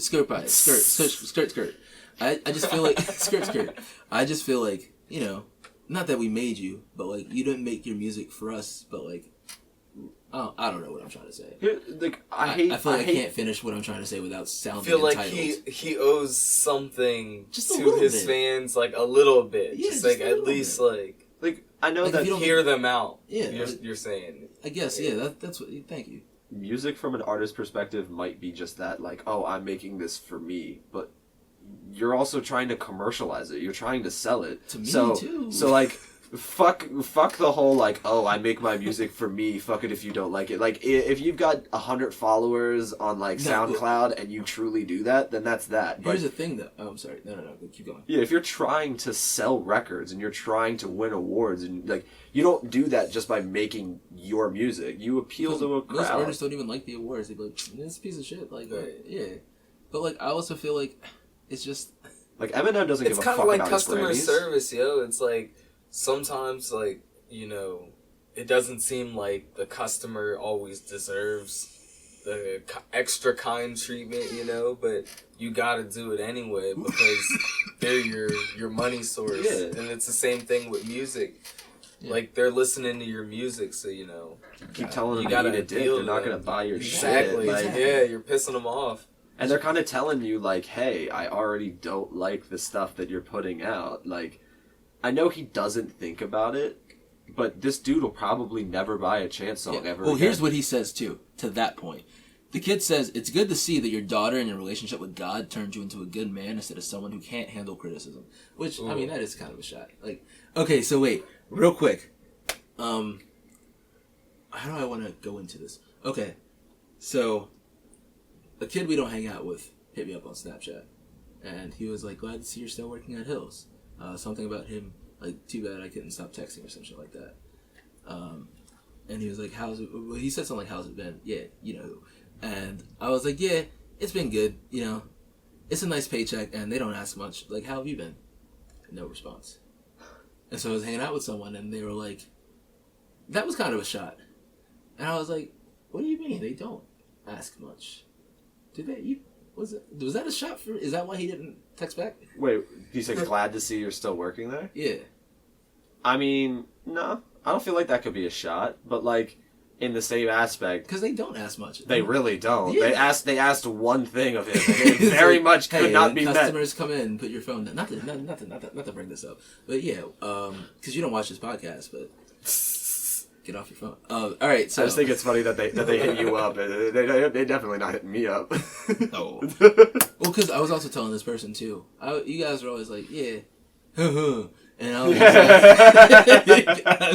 I just feel like, skirt. I just feel like, you know, not that we made you, but like, you didn't make your music for us, but like, I don't know what I'm trying to say. Like, I feel like I can't finish what I'm trying to say without sounding entitled. I feel like he owes something just to his fans, like a little bit. Yeah, just like at least like I know like that if you don't hear them out. Yeah, you're saying. I guess that's what. Thank you. Music from an artist's perspective might be just that, like, oh, I'm making this for me, but you're also trying to commercialize it. You're trying to sell it. To me too. So like, fuck the whole like, oh, I make my music for me. Fuck it if you don't like it. Like, if you've got 100 followers on like SoundCloud and you truly do that, then that's that. Here's the thing, though. Oh, I'm sorry. No. Keep going. Yeah, if you're trying to sell records and you're trying to win awards and like, you don't do that just by making your music. You appeal to a crowd. Most artists don't even like the awards. They be like, this is a piece of shit. Like, yeah. But like, I also feel like it's just like Eminem doesn't give a fuck about his Grammys. It's kind of like customer service, yo. It's like sometimes, like, you know, it doesn't seem like the customer always deserves the extra kind treatment, you know, but you gotta do it anyway because they're your money source. Yeah. And it's the same thing with music. Yeah. Like, they're listening to your music, so, you know, keep telling them to eat a dick. They're not going to buy your shit. Like, yeah, you're pissing them off. And they're kind of telling you, like, hey, I already don't like the stuff that you're putting out. Like, I know he doesn't think about it, but this dude will probably never buy a Chance song ever again. Here's what he says, too, to that point. The kid says, it's good to see that your daughter and your relationship with God turned you into a good man instead of someone who can't handle criticism. Which, I mean, that is kind of a shot. Like, okay, so wait, real quick. How do I want to go into this? Okay, so a kid we don't hang out with hit me up on Snapchat. And he was like, glad to see you're still working at Hills. Something about him, like, too bad I couldn't stop texting or some shit like that. And he was like, how's it? Well, he said something like, how's it been? Yeah, you know. And I was like, yeah, it's been good, you know. It's a nice paycheck, and they don't ask much. Like, how have you been? No response. And so I was hanging out with someone, and they were like, that was kind of a shot. And I was like, what do you mean? They don't ask much. Did they? Was that a shot for? Is that why he didn't text back? Wait, he said glad to see you're still working there? Yeah. I mean, no. I don't feel like that could be a shot, but like in the same aspect, because they don't ask much. They really don't. Yeah. They asked one thing of him, and it very much could not be met. Customers come in, put your phone down. Not to bring this up, but yeah, because you don't watch this podcast, but get off your phone. All right, so I just think it's funny that they hit you up. They definitely not hitting me up. No. Well, because I was also telling this person too. You guys were always like, yeah. And I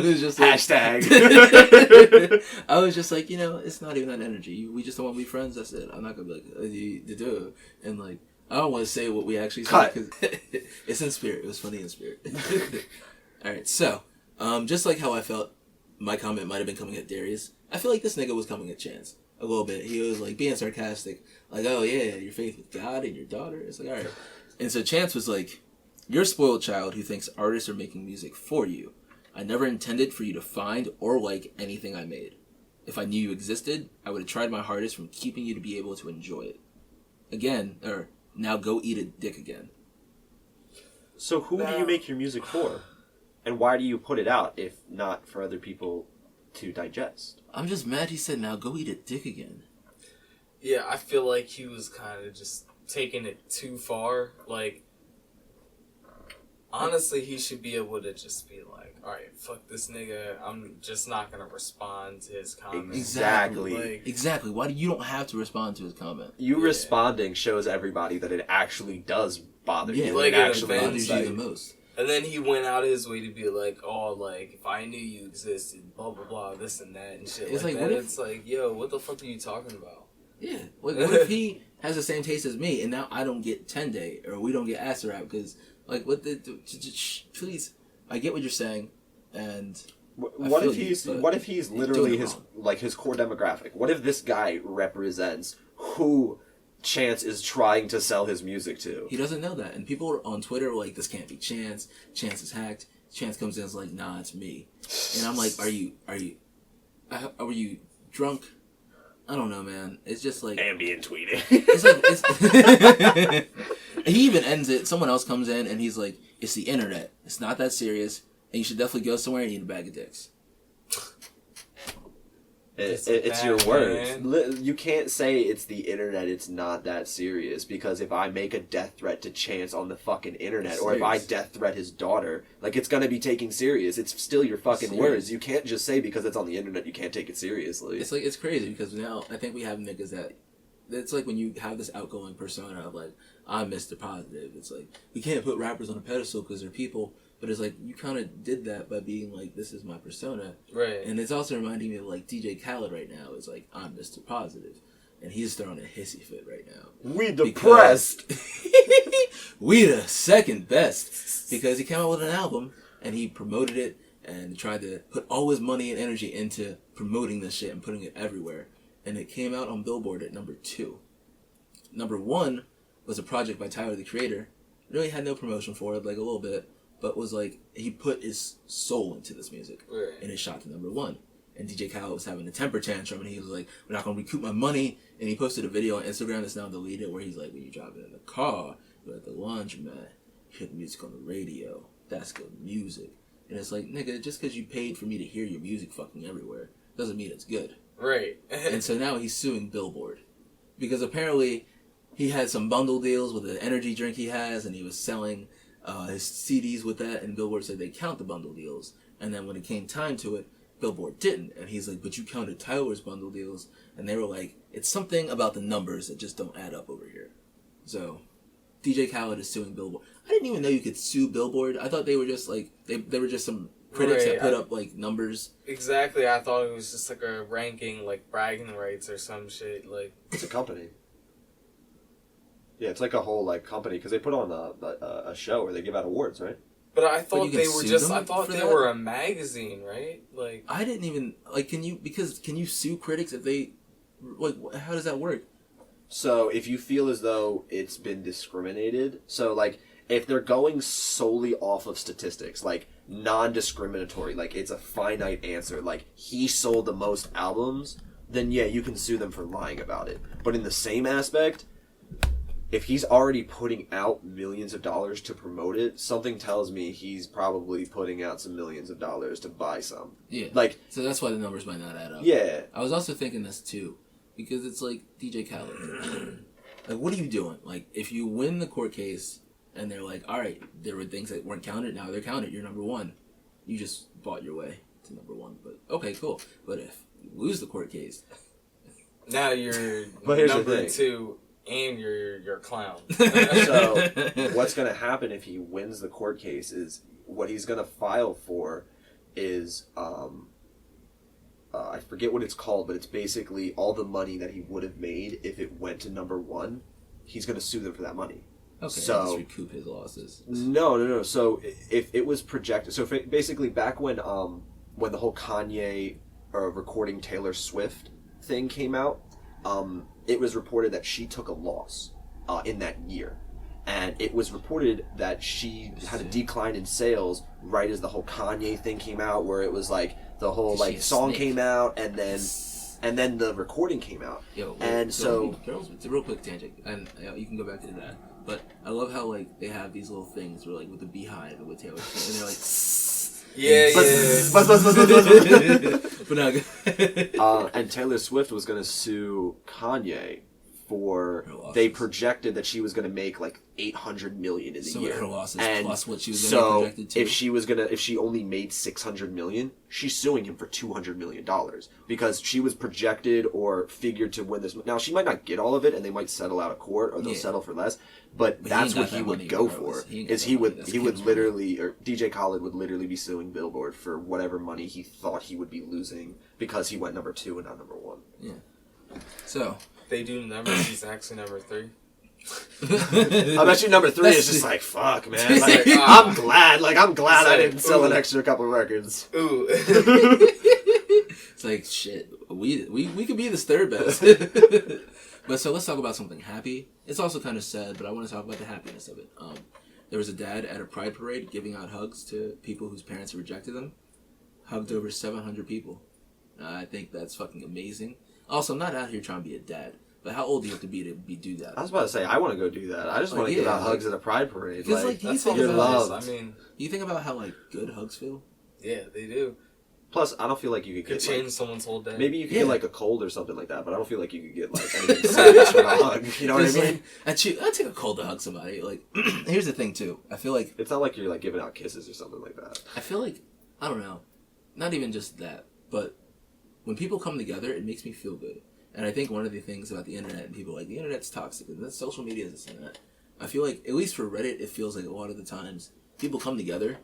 was just like, hashtag. I was just like, it's not even that energy. We just don't want to be friends. That's it. I'm not gonna be like, do. And like, I don't want to say what we actually said because it's in spirit. It was funny in spirit. All right, so just like how I felt, my comment might have been coming at Darius. I feel like this nigga was coming at Chance a little bit. He was like being sarcastic, like, "Oh yeah, your faith with God and your daughter." It's like, all right. And so Chance was like, "You're a spoiled child who thinks artists are making music for you. I never intended for you to find or like anything I made. If I knew you existed, I would have tried my hardest from keeping you to be able to enjoy it. Again, or now go eat a dick again." So who do you make your music for? And why do you put it out if not for other people to digest? I'm just mad he said, "Now go eat a dick again." Yeah, I feel like he was kind of just taking it too far. Like, honestly, he should be able to just be like, alright, fuck this nigga. I'm just not going to respond to his comments. Exactly. Exactly. Why do you don't have to respond to his comment? You responding shows everybody that it actually does bother you. Like, it actually bothers you the most. And then he went out his way to be like, oh, like, if I knew you existed, blah, blah, blah, this and that and shit it's like that. It's like, yo, what the fuck are you talking about? Yeah. Like, what if he has the same taste as me and now I don't get 10-day or we don't get acid rap because, like, what the... Please, I get what you're saying and... What if he's literally his core demographic? What if this guy represents who Chance is trying to sell his music to? He doesn't know that. And people on Twitter are like, this can't be Chance. Chance is hacked. Chance comes in and is like, nah, it's me. And I'm like, are you drunk? I don't know, man. It's just like... Ambient tweeting. He even ends it. Someone else comes in and he's like, it's the internet. It's not that serious. And you should definitely go somewhere and eat a bag of dicks. It's your words. You can't say it's the internet, it's not that serious. Because if I make a death threat to Chance on the fucking internet, or if I death threat his daughter, like, it's gonna be taken serious. It's still your fucking words. You can't just say because it's on the internet you can't take it seriously. It's like, it's crazy because now I think we have niggas that... It's like when you have this outgoing persona of like, I'm Mr. Positive. It's like, we can't put rappers on a pedestal because they're people. But it's like, you kind of did that by being like, this is my persona. Right. And it's also reminding me of like DJ Khaled right now. It's like, I'm Mr. Positive. And he's throwing a hissy fit right now. We depressed. We the second best. Because he came out with an album and he promoted it and tried to put all his money and energy into promoting this shit and putting it everywhere. And it came out on Billboard at number 2. Number 1 was a project by Tyler, the Creator. Really had no promotion for it, like a little bit. But was like, he put his soul into this music. Right. And it shot to number 1. And DJ Khaled was having a temper tantrum and he was like, we're not going to recoup my money. And he posted a video on Instagram that's now deleted where he's like, when you drive it in the car, you're at the laundromat, you hear the music on the radio. That's good music. And it's like, nigga, just because you paid for me to hear your music fucking everywhere doesn't mean it's good. Right. And so now he's suing Billboard. Because apparently he had some bundle deals with the energy drink he has and he was selling his CDs with that, and Billboard said they count the bundle deals. And then when it came time to it, Billboard didn't. And he's like, but you counted Tyler's bundle deals. And they were like, it's something about the numbers that just don't add up over here. So DJ Khaled is suing Billboard. I didn't even know you could sue Billboard. I thought they were just like, they were just some critics that put up like numbers. Exactly. I thought it was just like a ranking, like bragging rights or some shit. Like, it's a company. Yeah, it's like a whole like company because they put on a show where they give out awards, right? But I thought they were just. I thought they were a magazine, right? Like, I didn't even like. Can you sue critics if they like? How does that work? So if you feel as though it's been discriminated, so like if they're going solely off of statistics, like non-discriminatory, like it's a finite answer, like he sold the most albums, then yeah, you can sue them for lying about it. But in the same aspect, if he's already putting out millions of dollars to promote it, something tells me he's probably putting out some millions of dollars to buy some. Yeah. Like, so that's why the numbers might not add up. Yeah. I was also thinking this too, because it's like DJ Khaled. Like, what are you doing? Like, if you win the court case and they're like, all right, there were things that weren't counted, now they're counted, you're number one. You just bought your way to number one. But okay, cool. But if you lose the court case, now you're but number two. And you're a clown. So, what's going to happen if he wins the court case is what he's going to file for is, I forget what it's called, but it's basically all the money that he would have made if it went to number one. He's going to sue them for that money. Okay, so just recoup his losses. No. So if it was projected, so basically back when the whole Kanye recording Taylor Swift thing came out, it was reported that she took a loss in that year. And it was reported that she had a decline in sales right as the whole Kanye thing came out, where it was like the whole like song came out and then the recording came out. Yo, and so girls, it's a real quick tangent, and you can go back to that. But I love how like they have these little things where like with the beehive and with Taylor Swift, and they're like. But no. And Taylor Swift was going to sue Kanye for they projected that she was going to make like $800 million in the year. Her losses and plus what she was going to projected to. If she only made $600 million, she's suing him for $200 million because she was projected or figured to win this. Now she might not get all of it, and they might settle out of court, or they'll settle for less. But that's what he would go for. He would literally, or DJ Khaled would literally be suing Billboard for whatever money he thought he would be losing because he went number 2 and not number 1. Yeah. So they do numbers. He's actually number 3. I bet you number 3 is just like, fuck, man. Like, I'm glad I didn't sell an extra couple records. Ooh. It's like, shit, we could be the third best. But so let's talk about something happy. It's also kind of sad, but I want to talk about the happiness of it. There was a dad at a pride parade giving out hugs to people whose parents rejected them. Hugged over 700 people. I think that's fucking amazing. Also, I'm not out here trying to be a dad. But how old do you have to do that? I was about to say, I want to go do that. I just want to give out hugs at a pride parade. Like that's all your love. I mean, you think about how like good hugs feel. Yeah, they do. Plus, I don't feel like you could get change someone's whole day. Maybe you could get like a cold or something like that, but I don't feel like you could get like anything serious from a hug. You know what I mean? I take a cold to hug somebody. Like, here's the thing too. I feel like it's not like you're like giving out kisses or something like that. I feel like I don't know, not even just that, but when people come together, it makes me feel good. And I think one of the things about the internet and people like the internet's toxic and that social media is this and that. I feel like at least for Reddit, it feels like a lot of the times people come together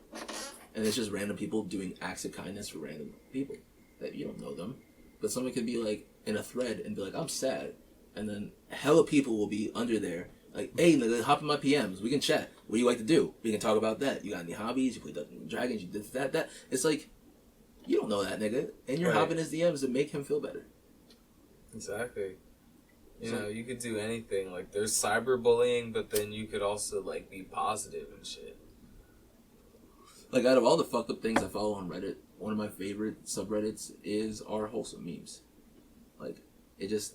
and it's just random people doing acts of kindness for random people that you don't know them, but someone could be like in a thread and be like, I'm sad, and then hella people will be under there like, hey, hop in my PMs, we can chat, what do you like to do, we can talk about that, you got any hobbies, you play Dungeons and Dragons, you did that. It's like, you don't know that nigga, and you're hopping his DMs to make him feel better. Exactly. You know, you could do anything. Like, there's cyberbullying, but then you could also like be positive and shit. Like, out of all the fucked up things I follow on Reddit, one of my favorite subreddits is our wholesome memes. Like, it's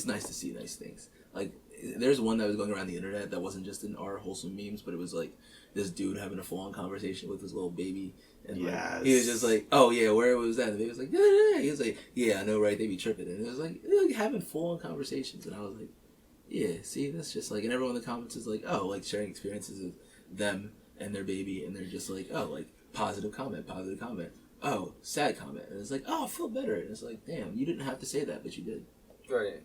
nice to see nice things. Like, there's one that was going around the internet that wasn't just in our wholesome memes, but it was like this dude having a full-on conversation with his little baby. And like, he was just like, oh yeah, where was that? And the baby was like, yeah. He was like, yeah, I know, right? They be tripping. And it was like having full-on conversations. And I was like, yeah, see, that's just like, and everyone in the comments is like, oh, like sharing experiences of them and their baby, and they're just like, oh, like positive comment, oh, sad comment, and it's like, oh, I feel better, and it's like, damn, you didn't have to say that, but you did. Right.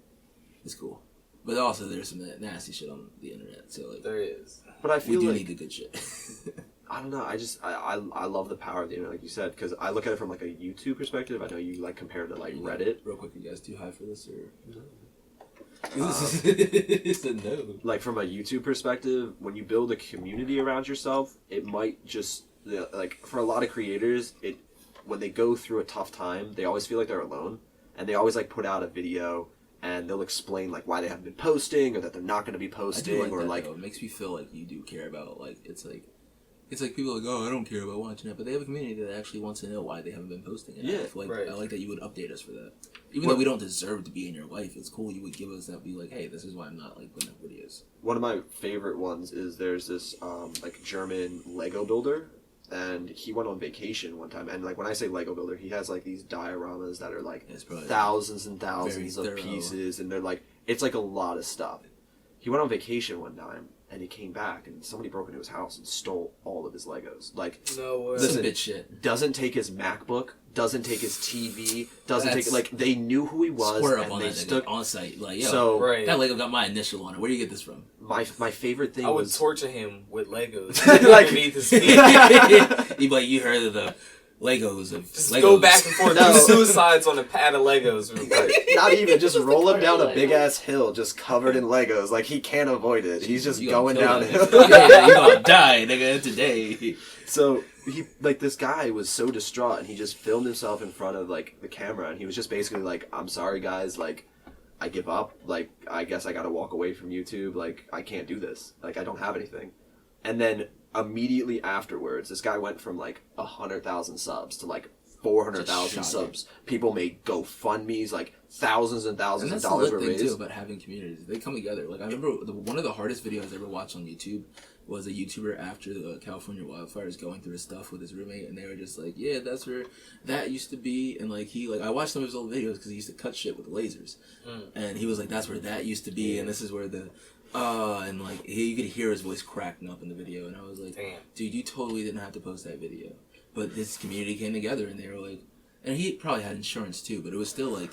It's cool, but also there's some nasty shit on the internet, so like, there is. But I feel we do like need the good shit. I don't know. I love the power of the internet, like you said, because I look at it from like a YouTube perspective. I know you like compare it to like Reddit. Real quick, you guys too high for this or? No. It's a no. Like from a YouTube perspective, when you build a community around yourself, it might just like for a lot of creators, when they go through a tough time, they always feel like they're alone, and they always like put out a video and they'll explain like why they haven't been posting or that they're not going to be posting, I do like or that, like though. It makes me feel like you do care about, like, it's like It's like people are like, oh, I don't care about watching it, but they have a community that actually wants to know why they haven't been posting it. Yeah, I like that you would update us for that. Even though we don't deserve to be in your life, it's cool you would give us that. Be like, hey, this is why I'm not like putting up videos. One of my favorite ones is there's this like German Lego builder, and he went on vacation one time. And like when I say Lego builder, he has like these dioramas that are like thousands and thousands of pieces, and they're like it's like a lot of stuff. He went on vacation one time. And he came back, and somebody broke into his house and stole all of his Legos. Like, no way. Listen, bitch shit. Doesn't take his MacBook, doesn't take his TV, like they knew who he was. Square up and on they that stood on site. Like, yo, so that Lego got my initial on it. Where do you get this from? My favorite thing I would was torture him with Legos like underneath his feet. He'd be like, you heard of the Legos of Just Legos. go back and forth. Do suicides on a pad of Legos. Not even just roll him down a big ass hill just covered in Legos. Like he can't avoid it. He's just going down a hill. You're gonna die, nigga, today. So he like this guy was so distraught, and he just filmed himself in front of like the camera, and he was just basically like, "I'm sorry, guys. Like, I give up. Like, I guess I gotta walk away from YouTube. Like, I can't do this. Like, I don't have anything." And then immediately afterwards, this guy went from like 100,000 subs to like 400,000 subs. People made GoFundMe's, like thousands and thousands of dollars were raised. That's the thing too about having communities. They come together. Like I remember one of the hardest videos I ever watched on YouTube was a YouTuber after the California wildfires going through his stuff with his roommate, and they were just like, "Yeah, that's where that used to be." And like I watched some of his old videos because he used to cut shit with lasers, and he was like, "That's where that used to be," and this is where the. And like you could hear his voice cracking up in the video, and I was like, "Damn, dude, you totally didn't have to post that video." But this community came together, and they were like, and he probably had insurance too, but it was still like,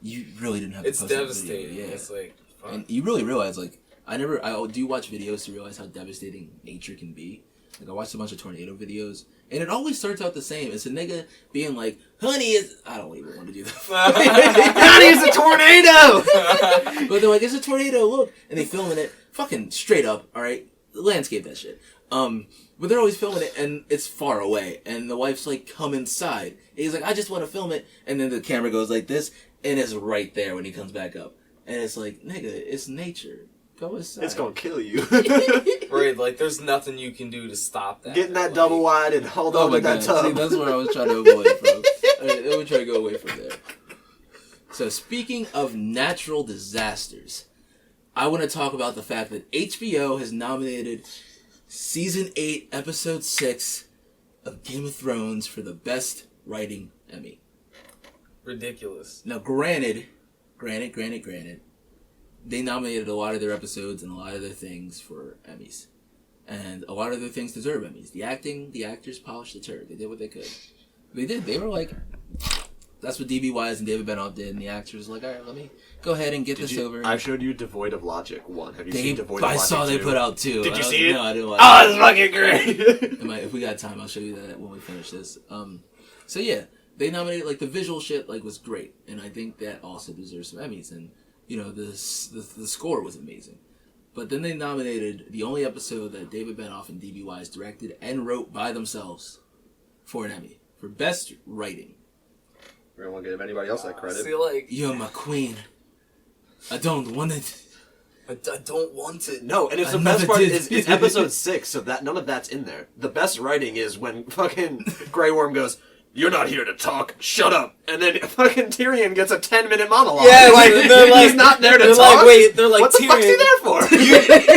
you really didn't have to post that video. It's devastating. Yeah, it's like, fun. And you really realize like, I do watch videos to realize how devastating nature can be. Like I watched a bunch of tornado videos, and it always starts out the same. It's a nigga being like, "Honey is," I don't even want to do that. Honey is a tornado. But they're like, "It's a tornado, look," and they filming it, fucking straight up. All right, landscape that shit. But they're always filming it, and it's far away, and the wife's like, "Come inside." And he's like, "I just want to film it," and then the camera goes like this, and it's right there when he comes back up, and it's like, nigga, it's nature. Go inside. It's gonna kill you. Right, like there's nothing you can do to stop that. Get in that double wide and hold on to that tub. See, that's what I was trying to avoid from. I would try to go away from there. So speaking of natural disasters, I want to talk about the fact that HBO has nominated Season 8, Episode 6 of Game of Thrones for the Best Writing Emmy. Ridiculous. Now, granted, they nominated a lot of their episodes and a lot of their things for Emmys. And a lot of their things deserve Emmys. The acting, the actors polished the turd. They did what they could. They did. They were like, that's what D.B. Wise and David Benoff did. And the actors were like, all right, let me go ahead and get this over. I showed you Devoid of Logic 1. Have you seen Devoid of Logic 2? I saw they put out 2. Did you see it? No, I didn't watch it. Oh, it's fucking great. If we got time, I'll show you that when we finish this. So yeah, they nominated, like, the visual shit, like, was great. And I think that also deserves some Emmys. And, you know, the score was amazing. But then they nominated the only episode that David Benoff and D.B. Wise directed and wrote by themselves for an Emmy. For Best Writing. We don't want to give anybody else that credit. I feel like... You're my queen. I don't want it. I don't want it. No, and it's the best part is it's episode 6, so that none of that's in there. The best writing is when fucking Grey Worm goes, "You're not here to talk. Shut up." And then fucking Tyrion gets a 10-minute monologue. Yeah, like they're like he's not there to they're talk. Like, wait, they're like, what the Tyrion, fuck's he there for?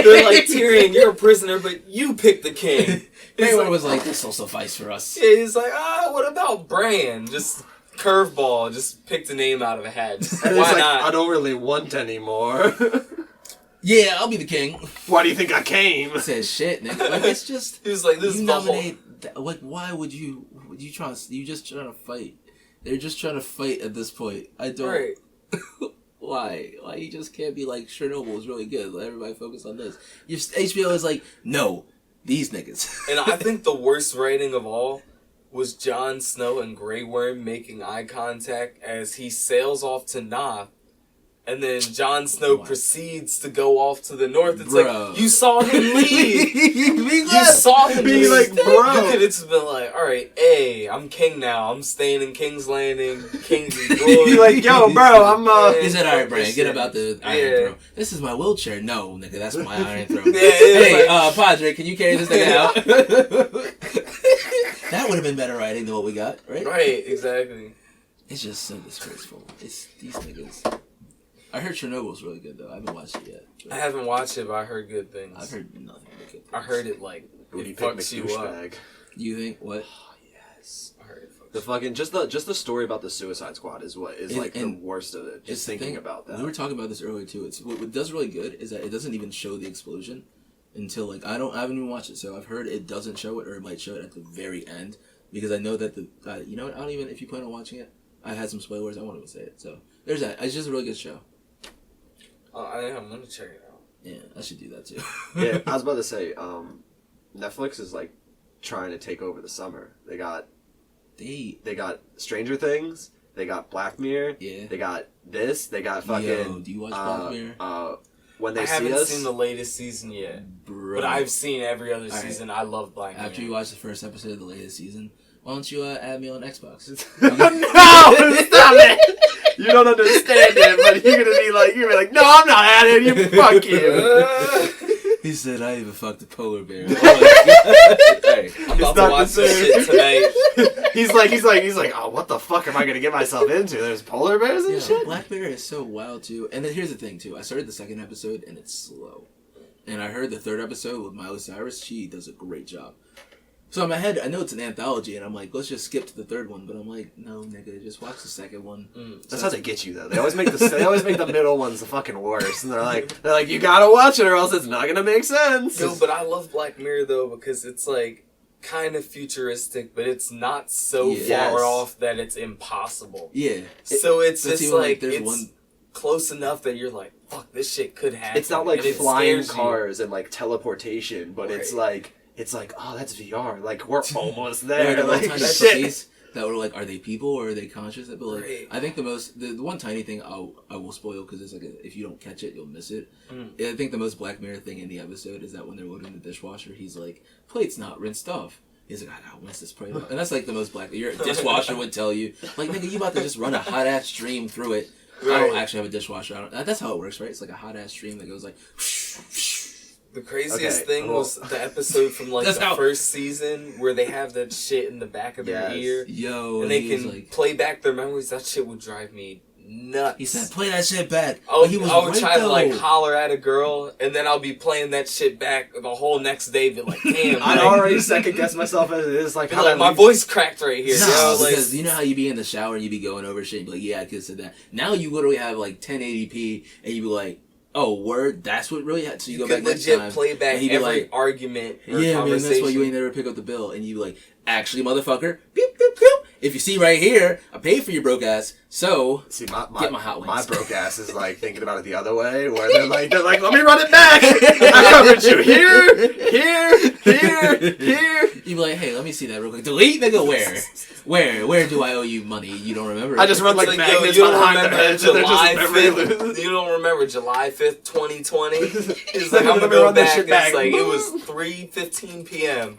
They're like, "Tyrion, you're a prisoner, but you picked the king." Grey Worm was like, "This will suffice for us." Yeah, he's like, what about Bran? Just curveball, just picked a name out of a hat. And why like, not? I don't really want anymore. Yeah, I'll be the king. Why do you think I came? Says shit, nigga. Like, it's just he was like, "This is nominate. Like, why would you? You just trying to fight? They're just trying to fight at this point. I don't. Right. Why? Why you just can't be like Chernobyl is really good? Let everybody focus on this. HBO is like, no, these niggas. And I think the worst writing of all was Jon Snow and Grey Worm making eye contact as he sails off to Noth And then Jon Snow proceeds to go off to the north. It's like, you saw him leave. You saw him leave. Like, bro. You could have just been like, alright, hey, I'm king now. I'm staying in King's Landing. King's You're like, yo, bro, I'm, He said, alright, Brian, get about the Iron Throne. This is my wheelchair. No, nigga, that's my Iron Throne. Hey, Padre, can you carry this thing out? That would have been better writing than what we got, right? Right, exactly. It's just so disgraceful. It's these niggas. I heard Chernobyl's really good though. I haven't watched it yet. I haven't watched it, but I heard good things. I've heard nothing but good things. I heard it like it fucks you up. You think what? Oh, yes. I heard it. The fucking just the story about the Suicide Squad is what is like the worst of it. Just thinking about that. We were talking about this earlier too. It's what does really good is that it doesn't even show the explosion until like I haven't even watched it, so I've heard it doesn't show it or it might show it at the very end because I know that you know what, I don't even if you plan on watching it. I had some spoilers. I won't even say it. So there's that. It's just a really good show. I'm gonna check it out. Yeah, I should do that too. Yeah, I was about to say, Netflix is like trying to take over the summer. They got Stranger Things. They got Black Mirror. Yeah. They got this. They got fucking. Yo, do you watch Black Mirror? When They I See haven't Us. seen the latest season yet, Bro. but I've seen every other season. I love Black Mirror. After you watch the first episode of the latest season, why don't you add me on Xbox? No, stop it! You don't understand it, but you're gonna be like, no, I'm not adding you. Fuck you. He said, I even fucked a polar bear. Hey, I'm about to watch this shit tonight. He's like, oh, what the fuck am I gonna get myself into? There's polar bears and shit. Black Mirror is so wild too. And then here's the thing too. I started the second episode and it's slow. And I heard the third episode with Miley Cyrus. She does a great job. So in my head, I know it's an anthology, and I'm like, let's just skip to the third one. But I'm like, no, nigga, just watch the second one. That's how they get you, though. They always make the middle ones the fucking worst, and they're like, you gotta watch it, or else it's not gonna make sense. No, but I love Black Mirror though because it's like kind of futuristic, but it's not so far off that it's impossible. Yeah. So it's just like there's it's one close enough that you're like, fuck, this shit could happen. It's not like and flying cars and like teleportation, but it's like, oh, that's VR. Like, we're almost there. Yeah, like, tiny cookies that were like, are they people or are they conscious? But like, I think the one tiny thing I will spoil because it's like if you don't catch it, you'll miss it. I think the most Black Mirror thing in the episode is that when they're loading the dishwasher, he's like, plate's not rinsed off. He's like, I gotta rinse this plate off. And that's like the most Black. Your dishwasher would tell you, like, nigga, you about to just run a hot ass stream through it. Right. I don't actually have a dishwasher. That's how it works, right? It's like a hot ass stream that goes like. The craziest thing was the episode from like the first season where they have that shit in the back of their ear. Yo, and they can play back their memories. That shit would drive me nuts. He said, play that shit back. I would try to like holler at a girl, and then I'll be playing that shit back the whole next day. Be like, damn, I already second guess myself as it is. Like, how like my voice cracked right here. No, because you know how you be in the shower and you be going over shit and be like, yeah, I could have said that. Now you literally have like 1080p, and you be like, oh, word, that's what really happened. So you go back next time. Play back every like, argument or yeah, conversation. Man, that's why you ain't never pick up the bill. And you be like, actually, motherfucker, beep, beep, beep. If you see right here, I paid for your broke ass, so get my hot wings. My broke ass is like thinking about it the other way, where they're like, let me run it back. I covered you here. You be like, hey, let me see that real quick. Delete, nigga, where do I owe you money? You don't remember? I just run like magnets behind their heads. July 5th. You don't remember July 5th, 2020? It's like I'm gonna go back. It's like it was 3:15 p.m.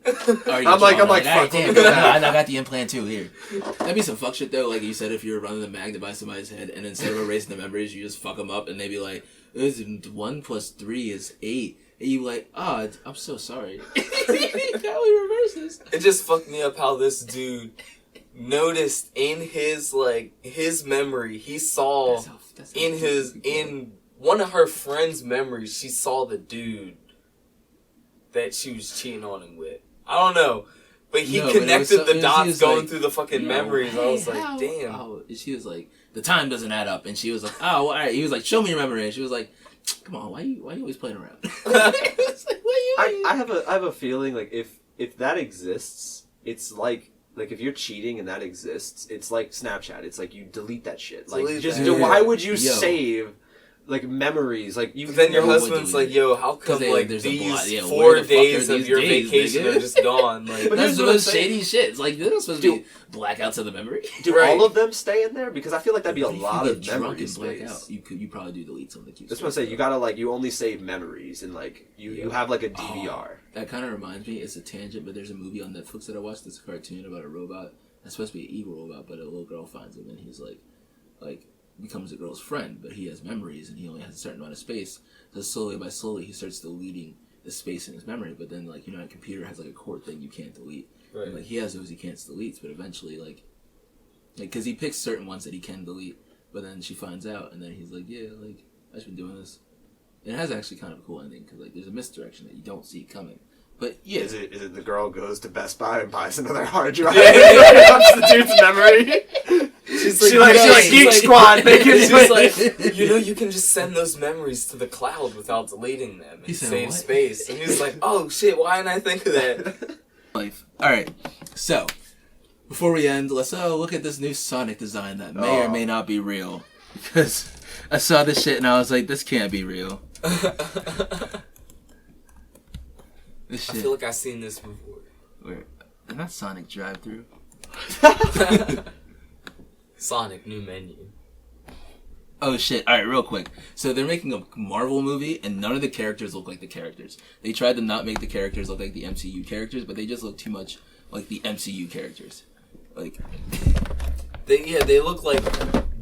I'm like, fuck. Damn, I got the implant too. Here, that'd be some fuck shit though. Like you said, if you were running the magnet by somebody's head, and instead of erasing the memories, you just fuck them up, and they'd be like, 1 + 3 is 8. And you be like, I'm so sorry. How we reverse this? It just fucked me up how this dude noticed in his memory, he saw in one of her friend's memories, she saw the dude that she was cheating on him with. I don't know. But he connected the dots going through the fucking memories. Hey, I was like, damn. She was like, the time doesn't add up. And she was like, oh, well, all right. He was like, show me your memory. And she was like, come on, why you always playing around? I have a feeling like if that exists, it's like if you're cheating and that exists, it's like Snapchat. It's like you delete that shit. Like why would you save like memories. Like you. But then your husband's like, "Yo, how come like these 4 days of your vacation are just gone?" Like, but that's the most shady shit. It's like they're supposed to be blackouts of the memory. Do all of them stay in there? Because I feel like that'd be a lot of memories. Blackout. You probably do delete some of the cute. That's what I'm saying. You gotta like you only save memories and like you have like a DVR. That kind of reminds me. It's a tangent, but there's a movie on Netflix that I watched. It's a cartoon about a robot. It's supposed to be an evil robot, but a little girl finds him and he's like becomes a girl's friend, but he has memories and he only has a certain amount of space. So slowly by slowly, he starts deleting the space in his memory. But then, like, you know, a computer has like a core thing you can't delete. Right. And, like, he has those he can't delete, but eventually, like, because he picks certain ones that he can delete. But then she finds out, and then he's like, yeah, like, I've just been doing this. And it has actually kind of a cool ending because, like, there's a misdirection that you don't see coming. But yeah, is it the girl goes to Best Buy and buys another hard drive? The dude's memory. She's like Geek Squad making. She's like, you know, you can just send those memories to the cloud without deleting them and save space. And he's like, oh shit, why didn't I think of that? Life. All right, so before we end, let's look at this new Sonic design that may or may not be real. Because I saw this shit and I was like, this can't be real. I feel like I've seen this before. Where? And that's Sonic drive-thru. Sonic new menu. Oh shit! All right, real quick. So they're making a Marvel movie, and none of the characters look like the characters. They tried to not make the characters look like the MCU characters, but they just look too much like the MCU characters. Like, they look like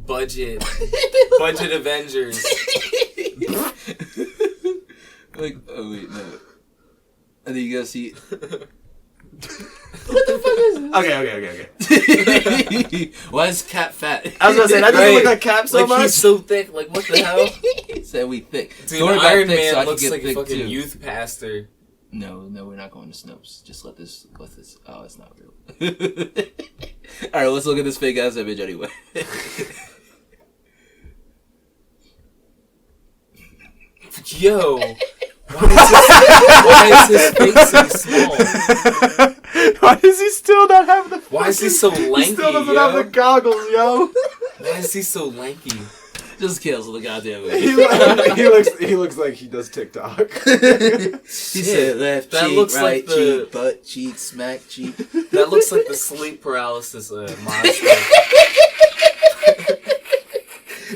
budget Avengers. Like, oh wait, no. And then you gotta see. What the fuck is this? Okay. Why is Cap fat? I was gonna say, that doesn't look like Cap so much. He's so thick. Like, what the hell? He said we thick. Dude, Iron Man so looks like a fucking youth pastor. No, we're not going to Snopes. Just let this. Oh, it's not real. Alright, let's look at this fake ass image anyway. Yo. Why is his face so small? Why does he still not have the... Why is he so lanky, He still doesn't have the goggles, yo. Why is he so lanky? Just cancel the goddamn movie. he looks like he does TikTok. He said left that cheek, looks right like the... cheek, butt cheek, smack cheek. That looks like the sleep paralysis monster.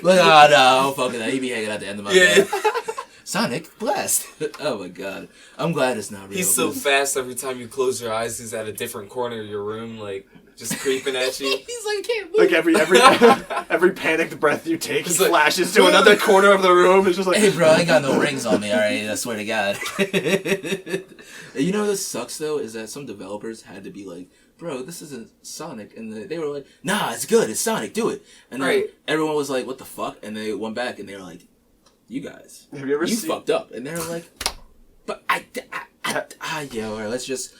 Look, oh no, fucking that. He be hanging out the end of my bed. Sonic Blast. Oh my god. I'm glad it's not real. He's so fast every time you close your eyes, he's at a different corner of your room, like, just creeping at you. He's like, I can't move. Like every panicked breath you take, he flashes to another corner of the room. It's just like, hey bro, I ain't got no rings on me, alright? I swear to God. You know what this sucks though? Is that some developers had to be like, bro, this isn't Sonic. And they were like, nah, it's good. It's Sonic. Do it. And then everyone was like, what the fuck? And they went back and they were like, you guys, have you ever seen... fucked up. And they're like, but yeah, let's just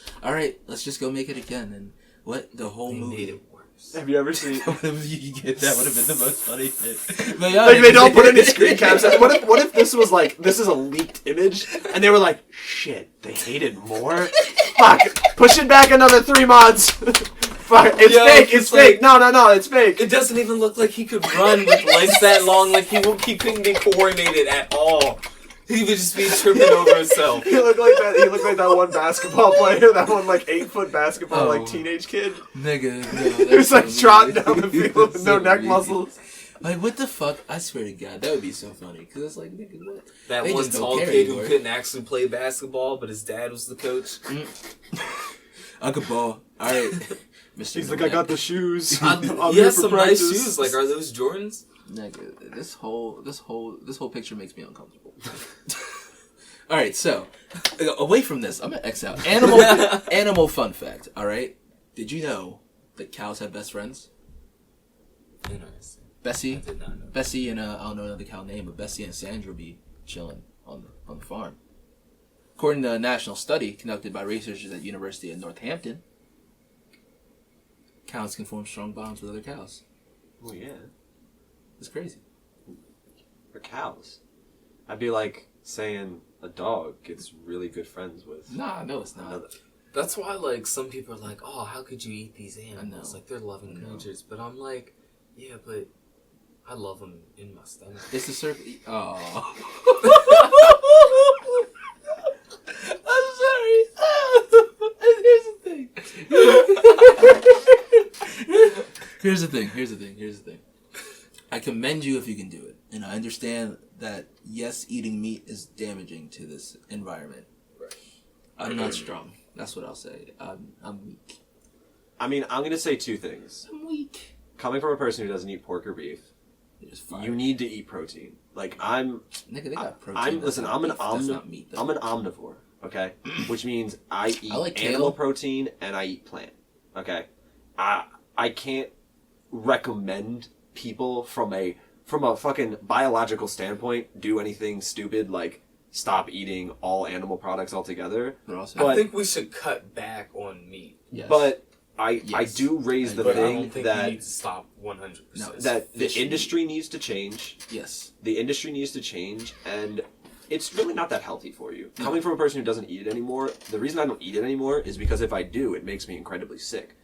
go make it again. And what the whole movie made it worse. Have you ever seen... That would have been the most funny shit. But yeah, like, they don't put any screen caps. What if this was like, this is a leaked image, and they were like, shit, they hated more? Fuck, push it back another 3 months. Fuck, it's fake, it's fake. No, it's fake. It doesn't even look like he could run with legs that long. Like, he couldn't be coordinated at all. He would just be tripping over himself. He looked like that. He looked like that one basketball player, that one like 8-foot basketball like teenage kid. Nigga, he was like trotting down the field with no neck muscles. Like, what the fuck? I swear to God, that would be so funny. Because it's like, nigga, what? That they one tall kid who couldn't actually play basketball, but his dad was the coach. I could ball. All right. He's like, I got the shoes. He has some nice shoes. Like, are those Jordans? Nigga, this whole picture makes me uncomfortable. All right, so away from this, I'm gonna X out animal fun fact. All right, did you know that cows have best friends? Interesting. Bessie and I don't know another cow name, but Bessie and Sandra be chilling on the farm. According to a national study conducted by researchers at the University of Northampton, cows can form strong bonds with other cows. Oh yeah, it's crazy. For cows, I'd be like saying a dog gets really good friends with. Nah, no, it's not. That's why, like, some people are like, oh, how could you eat these animals? Like, they're loving creatures. But I'm like, yeah, but I love them in my stomach. It's the circle. Oh. I'm sorry. Here's the thing. I commend you if you can do it. And I understand that, yes, eating meat is damaging to this environment. Right. I'm not strong. That's what I'll say. I'm weak. I mean, I'm going to say two things. I'm weak. Coming from a person who doesn't eat pork or beef, you need to eat protein. Like, Nigga, they got protein. I'm an omnivore, okay? Which means I eat animal protein and I eat plant, okay? I can't recommend people from a fucking biological standpoint do anything stupid like stop eating all animal products altogether. But I think we should cut back on meat. Yes. But I do raise the thing I don't think that we need to stop 100%. No, that the industry needs to change. Yes. The industry needs to change, and it's really not that healthy for you. Coming from a person who doesn't eat it anymore, the reason I don't eat it anymore is because if I do, it makes me incredibly sick.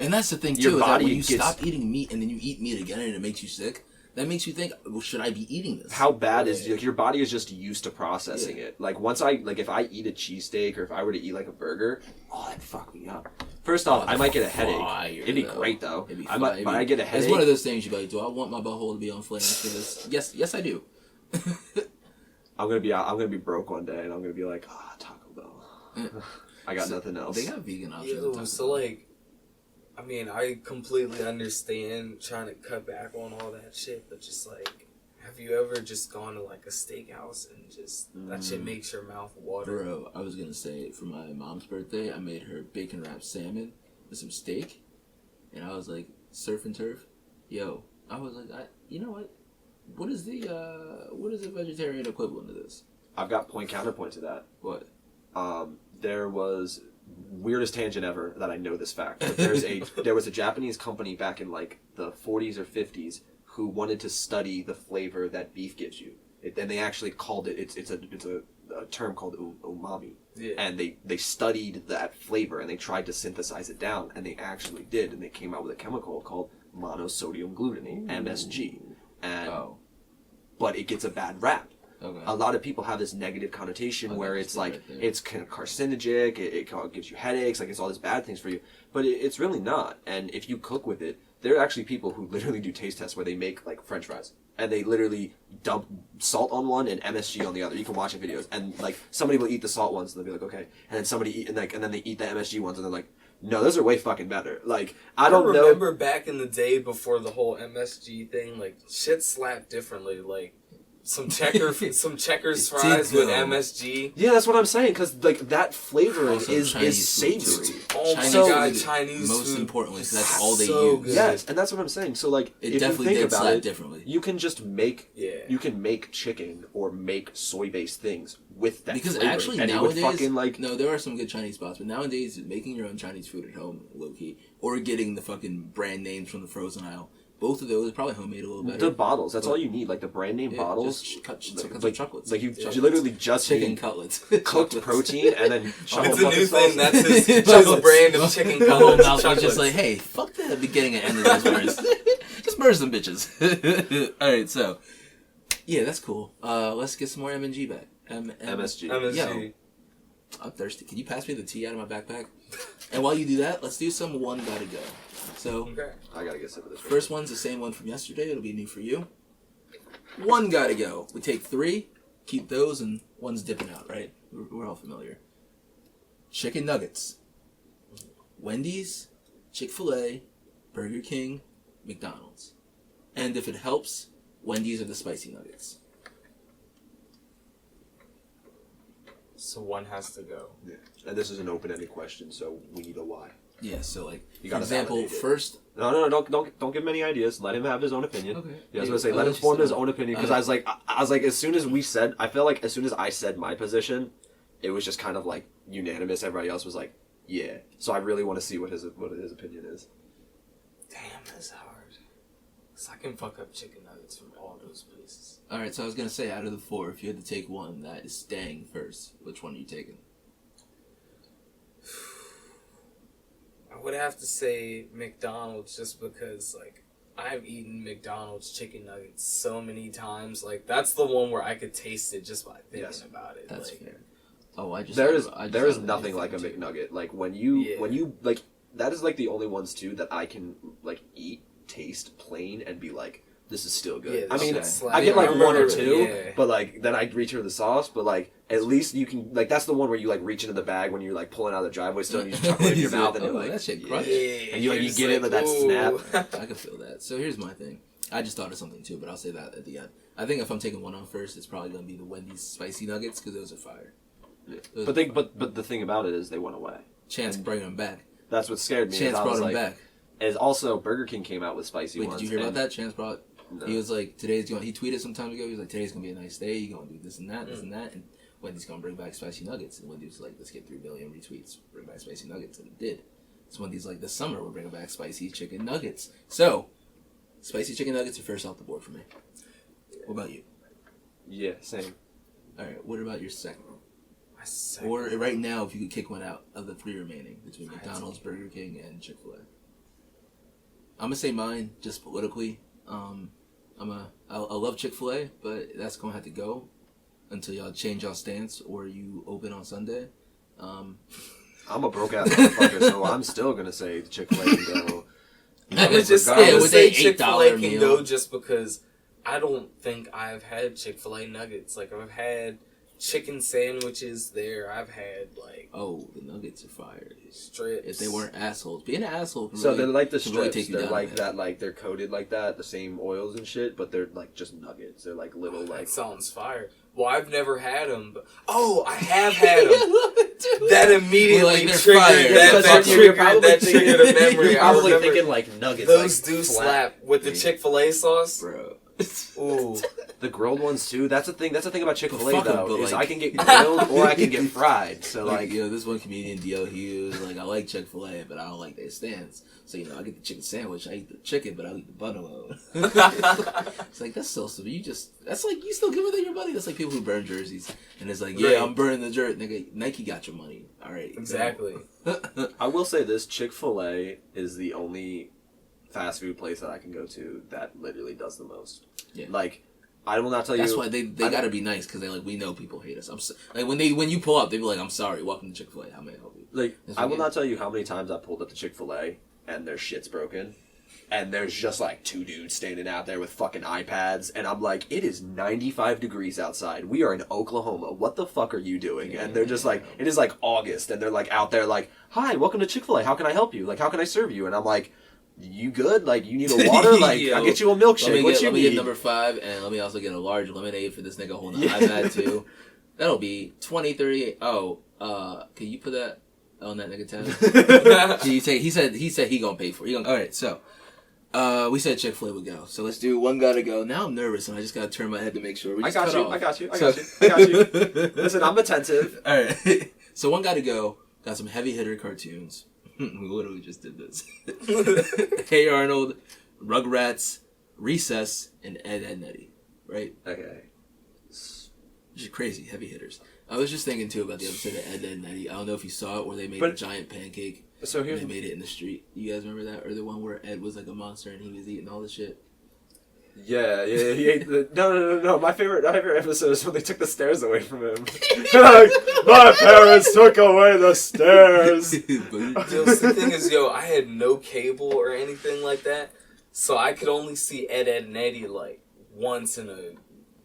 And that's the thing too, is that when you stop eating meat and then you eat meat again and it makes you sick, that makes you think, well, should I be eating this? How bad is your body is just used to processing it. Like if I eat a cheesesteak or if I were to eat like a burger, that'd fuck me up. First off, I might get a headache. It'd be great though. But I get a headache. It's one of those things you'd be like, do I want my butthole to be on flames for this? Yes I do. I'm gonna be broke one day and I'm gonna be like, Taco Bell. I got nothing else. They got vegan options. Yeah, so like, I mean, I completely understand trying to cut back on all that shit, but just like, have you ever just gone to like a steakhouse and just that shit makes your mouth water? Bro, I was gonna say for my mom's birthday, I made her bacon wrapped salmon with some steak, and I was like, surf and turf, yo. I was like, you know what? What is the vegetarian equivalent of this? I've got counterpoint to that. What? There was weirdest tangent ever that I know this fact. But there was a Japanese company back in like the 40s or 50s who wanted to study the flavor that beef gives you. And they actually called it it's a term called umami. Yeah. And they studied that flavor and they tried to synthesize it down and they actually did, and they came out with a chemical called monosodium glutamate, MSG. But it gets a bad rap. Okay. A lot of people have this negative connotation where it's like, it's kind of carcinogenic, it gives you headaches, like it's all these bad things for you. But it's really not. And if you cook with it, there are actually people who literally do taste tests where they make like French fries. And they literally dump salt on one and MSG on the other. You can watch the videos. And like somebody will eat the salt ones and they'll be like, okay. And then somebody and then they eat the MSG ones and they're like, no, those are way fucking better. Like, I don't know. I remember back in the day before the whole MSG thing, like shit slapped differently. Like some Checkers fries with MSG. Yeah, that's what I'm saying. Because like that flavor is savory. Oh my god, Chinese most food. Importantly, because that's all they use. Good. Yes, and that's what I'm saying. So like, it if definitely you think did about slap it, differently. You can just make you can make chicken or make soy-based things with that because flavor. Actually and nowadays, fucking, like, no, there are some good Chinese spots, but nowadays making your own Chinese food at home, low key, or getting the fucking brand names from the frozen aisle. Both of those probably homemade a little better. The bottles, that's all you need. Like the brand name bottles. Just cut some chocolates. Like you literally just chicken cutlets, cooked protein, and then it's a new thing. That's his brand of chicken cutlets. I'm just like, hey, fuck the beginning and end of those words. Just merge them bitches. All right, so yeah, that's cool. Let's get some more M&G back. MSG. MSG. I'm thirsty. Can you pass me the tea out of my backpack? And while you do that, let's do some one gotta go. So, I gotta get some of this. First one's the same one from yesterday. It'll be new for you. One gotta go. We take 3, keep those, and one's dipping out, right? We're all familiar. Chicken nuggets. Wendy's, Chick-fil-A, Burger King, McDonald's. And if it helps, Wendy's are the spicy nuggets. So one has to go. Yeah. And this is an open-ended question, so we need a why. Yeah, so like, you for example, first... No, don't give him any ideas. Let him have his own opinion. Okay. Yeah, I was going to say, let him form his own opinion, because I was like, as soon as I said my position, it was just kind of like unanimous. Everybody else was like, yeah. So I really want to see what his opinion is. Damn, that's hard. Because I can fuck up chicken nuggets from all those places. Alright, so I was going to say, out of the 4, if you had to take one that is staying first, which one are you taking? I would have to say McDonald's just because, like, I've eaten McDonald's chicken nuggets so many times. Like, that's the one where I could taste it just by thinking about it. That's like, fair. Oh, there is nothing like a McNugget. Like when you like, that is like the only ones too that I can like eat, taste plain, and be like, this is still good. Yeah, I mean, I get like one or two, yeah. but like then I reach for the sauce. But like at least you can like that's the one where you like reach into the bag when you're like pulling out of the driveway still, and you just chuck it in your mouth, and you're like, that shit crunch. And you get it with that snap. I can feel that. So here's my thing. I just thought of something too, but I'll say that at the end. I think if I'm taking one on first, it's probably gonna be the Wendy's spicy nuggets because those are fire. Yeah. But the thing about it is they went away. Chance bringing them back. That's what scared me. Chance brought them back. As also Burger King came out with spicy ones. Wait, did you hear about that? Chance brought. No. He was like, today's going. He tweeted some time ago. He was like, today's gonna be a nice day. You gonna do this and that, and Wendy's gonna bring back spicy nuggets. And Wendy's like, let's get 3 million retweets. Bring back spicy nuggets, and it did. So Wendy's like, this summer we're bringing back spicy chicken nuggets. So, spicy chicken nuggets are first off the board for me. What about you? Yeah, same. All right. What about your second? Or right now, if you could kick one out of the 3 remaining between McDonald's, Burger King, and Chick-fil-A. I'm gonna say mine just politically. I love Chick-fil-A, but that's gonna have to go until y'all change y'all stance or you open on Sunday. I'm a broke ass motherfucker, so I'm still gonna say Chick-fil-A can go. I'm gonna say Chick-fil-A can go just because I don't think I've had Chick-fil-A nuggets. Like, I've had chicken sandwiches there. I've had like the nuggets are fire. Strips. If they weren't assholes, being an asshole. Can so really, they're like the really strips. They're like that. Like they're coated like that, the same oils and shit. But they're like just nuggets. They're like little like. That sounds fire. Well, I've never had them, but I have had them. That immediately triggered that triggered a memory. You're probably thinking like nuggets. Those like, do slap with the Chick-fil-A sauce, bro. Ooh. The grilled ones too. That's the thing. That's the thing about Chick-fil-A though. Is like, I can get grilled or I can get fried. So like, this one comedian D.L. Hughes, like I like Chick-fil-A, but I don't like their stance. So I get the chicken sandwich. I eat the chicken, but I eat the bun alone. It's like that's so stupid. That's like you still giving them your money. That's like people who burn jerseys, and it's like I'm burning the dirt. Nigga, Nike got your money. All right, exactly. I will say this: Chick-fil-A is the only fast food place that I can go to that literally does the most. Yeah. Like, I will not tell you. That's why they gotta be nice because they like we know people hate us. Like when you pull up, they be like, "I'm sorry, welcome to Chick-fil-A. How may I help you?" Like I will not tell you how many times I pulled up to Chick-fil-A and their shit's broken, and there's just like 2 dudes standing out there with fucking iPads, and I'm like, it is 95 degrees outside. We are in Oklahoma. What the fuck are you doing? Yeah, and they're just like, it is like August, and they're like out there like, "Hi, welcome to Chick-fil-A. How can I help you? Like, how can I serve you?" And I'm like, you good? Like, you need a water? Like, I'll get you a milkshake. What you need? Let me get number 5, and let me also get a large lemonade for this nigga holding the iPad, too. That'll be $20.38. Oh, can you put that on that nigga tab? Can you take? He said he gonna pay for it. All right, so we said Chick-fil-A would go. So let's do one gotta go. Now I'm nervous, and I just gotta turn my head to make sure. I got you. Listen, I'm attentive. All right. So one gotta go. Got some heavy hitter cartoons. We literally just did this. Hey Arnold, Rugrats, Recess, and Ed, Ed and Eddie. Right? Okay. Just crazy, heavy hitters. I was just thinking too about the episode of Ed, Ed and Eddie. I don't know if you saw it where they made a giant pancake. So they made it in the street. You guys remember that? Or the one where Ed was like a monster and he was eating all the shit? Yeah, he ate the... No. My favorite episode is when they took the stairs away from him. Like, my parents took away the stairs. The thing is, I had no cable or anything like that, so I could only see Ed, Ed and Eddie like once in a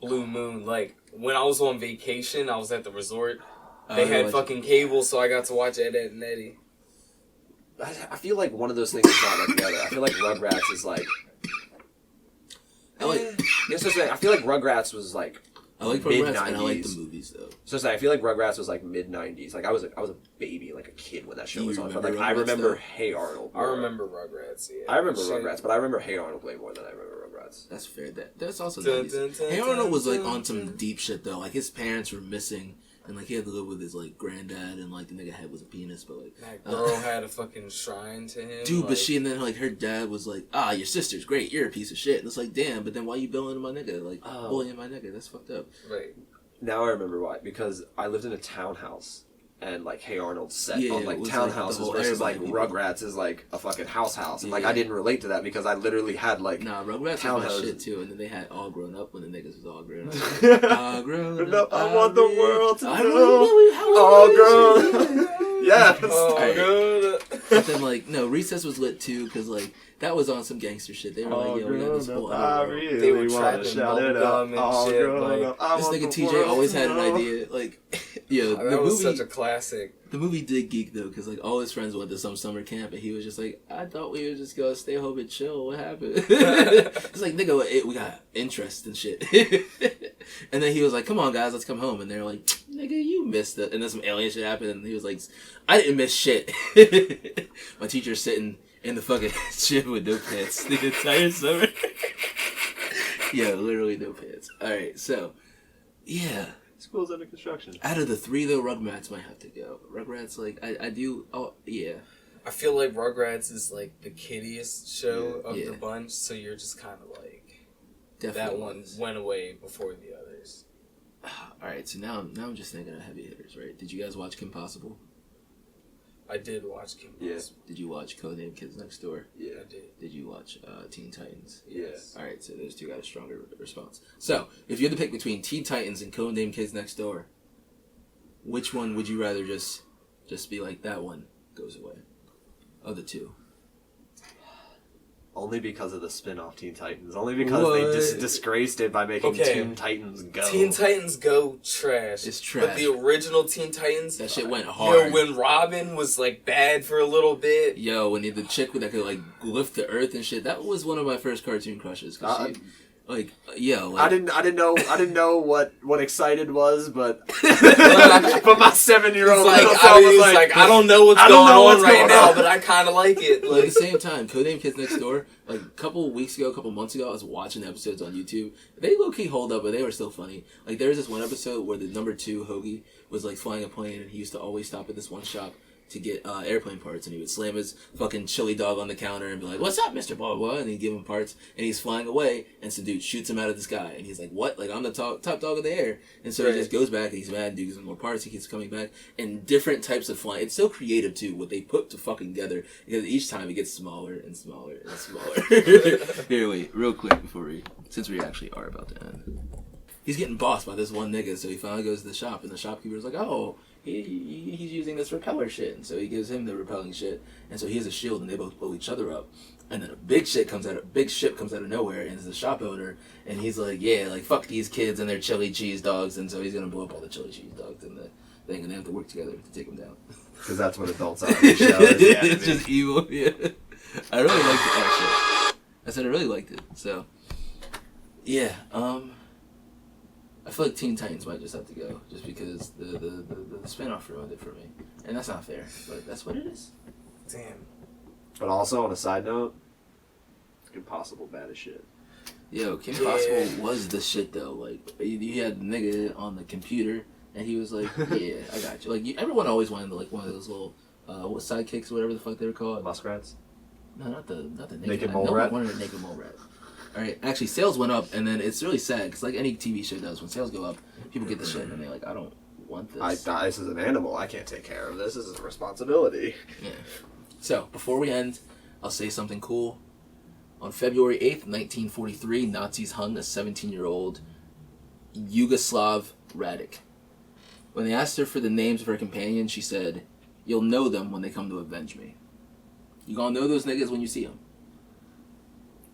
blue moon. Like when I was on vacation, I was at the resort. They had fucking cable, so I got to watch Ed, Ed and Eddie. I feel like one of those things is not like the other. I feel like Rugrats is like... I feel like Rugrats was like I like Rugrats and I like the movies though. I feel like Rugrats was like mid-90s. Like I was a baby, like a kid when that show was on. But like I remember Hey Arnold. I remember Rugrats. Yeah. I remember Rugrats, but I remember Hey Arnold way more than I remember Rugrats. That's fair. That's also 90s. Hey Arnold was like on some deep shit though. Like his parents were missing. And, like, he had to live with his, like, granddad, and, like, the nigga head was a penis, but, like... That girl had a fucking shrine to him. Dude, but and then, like, her dad was like, your sister's great, you're a piece of shit. And it's like, damn, but then why you billing my nigga? Like, bullying my nigga, that's fucked up. Right. Now I remember why. Because I lived in a townhouse, and like Hey Arnold's set Yeah, on like it was, townhouses like, versus like everybody- Rugrats is like a fucking house. And like Yeah. I didn't relate to that because I literally had like Nah, Rugrats was my townhouses. shit too, and then they had All Grown Up when the niggas was all grown up. All grown up. I want the world to I know. all grown. Yes. Oh, good. But then like no, Recess was lit too because like that was on some gangster shit. They were like, yo, we got this whole other world. They were trapping bubblegum and shit. Like, This nigga TJ always had an idea. Like, yo, that the was movie. such a classic. The movie did geek though, because like all his friends went to some summer camp, and he was just like, "I thought we were just gonna stay home and chill. What happened?" It's like, nigga, we got interest and shit. And then he was like, "Come on, guys, let's come home." And they're like, "Nigga, you missed it." And then some alien shit happened, and he was like, "I didn't miss shit." My teacher's sitting in the fucking gym with no pants the entire summer. Yeah, literally no pants. All right, so yeah. School's under construction. Out of the three, though, Rugrats might have to go. Rugrats, like, I do... Oh, yeah. I feel like Rugrats is like the kiddiest show of Yeah. the bunch, so you're just kind of like... Definitely that one went away before the others. Alright, so now I'm just thinking of heavy hitters, right? Did you guys watch Kim Possible? I did watch Kim Yes. Possible. Did you watch Codename Kids Next Door? Yeah. I did. Did you watch Teen Titans? Yes. Alright, so those two got a stronger response. So, if you had to pick between Teen Titans and Codename Kids Next Door, which one would you rather just be like, that one goes away? Of the two. Only because of the spin-off Teen Titans. Only because they disgraced it by making Teen Titans Go. Teen Titans Go trash. It's trash. But the original Teen Titans... That shit went hard. Yo, when Robin was like bad for a little bit... Yo, when the chick that could like lift the earth and shit, that was one of my first cartoon crushes. Cause she, like, yo, like, I didn't know what excited was, but but my 7-year-old Like, little I self was was like, I don't know what's I don't going know on what's right going now, on. but I kind of like it. But at the same time, Codename Kids Next Door, like a couple months ago, I was watching episodes on YouTube. They low-key hold up, but they were still funny. Like, there was this one episode where the number 2 Hoagie was like flying a plane, and he used to always stop at this one shop to get airplane parts, and he would slam his fucking chili dog on the counter and be like, "What's up, Mr. Blah Blah?" And he'd give him parts, and he's flying away, and some dude shoots him out of the sky, and he's like, "What? Like, I'm the top dog of the air." And so he just goes back, and he's mad, dude gives him more parts, he keeps coming back, and different types of flying. It's so creative, too, what they put to fucking together, because each time it gets smaller and smaller and smaller. Here, wait, real quick since we actually are about to end. He's getting bossed by this one nigga, so he finally goes to the shop, and the shopkeeper's like, "Oh, he's using this repeller shit," and so he gives him the repelling shit, and so he has a shield, and they both blow each other up, and then a big ship comes out of nowhere, and it's the shop owner, and he's like, "Yeah, like fuck these kids and their chili cheese dogs," and so he's gonna blow up all the chili cheese dogs in the thing, and they have to work together to take them down. because that's what adults are. The show is the enemy. It's just evil. Yeah, I really liked it. Oh shit! I said I really liked it. So, yeah. I feel like Teen Titans might just have to go, just because the spinoff ruined it for me, and that's not fair, but that's what it is. Damn. But also, on a side note, Kim Possible bad as shit. Yo, Kim Possible was the shit though. Like, you had the nigga on the computer, and he was like, "Yeah, I got you." Like, everyone always wanted like one of those little sidekicks or whatever the fuck they were called. Muskrats? No, not the naked Naked mole mole rat. rat? No one wanted a naked mole rat. All right, actually, sales went up, and then it's really sad because like any TV show does, when sales go up, people get the shit, and they're like, "I don't want this." This is an animal. I can't take care of this. This is a responsibility. Yeah. So, before we end, I'll say something cool. On February 8th, 1943, Nazis hung a 17-year-old Yugoslav Radic. When they asked her for the names of her companions, she said, "You'll know them when they come to avenge me." You gonna know those niggas when you see them.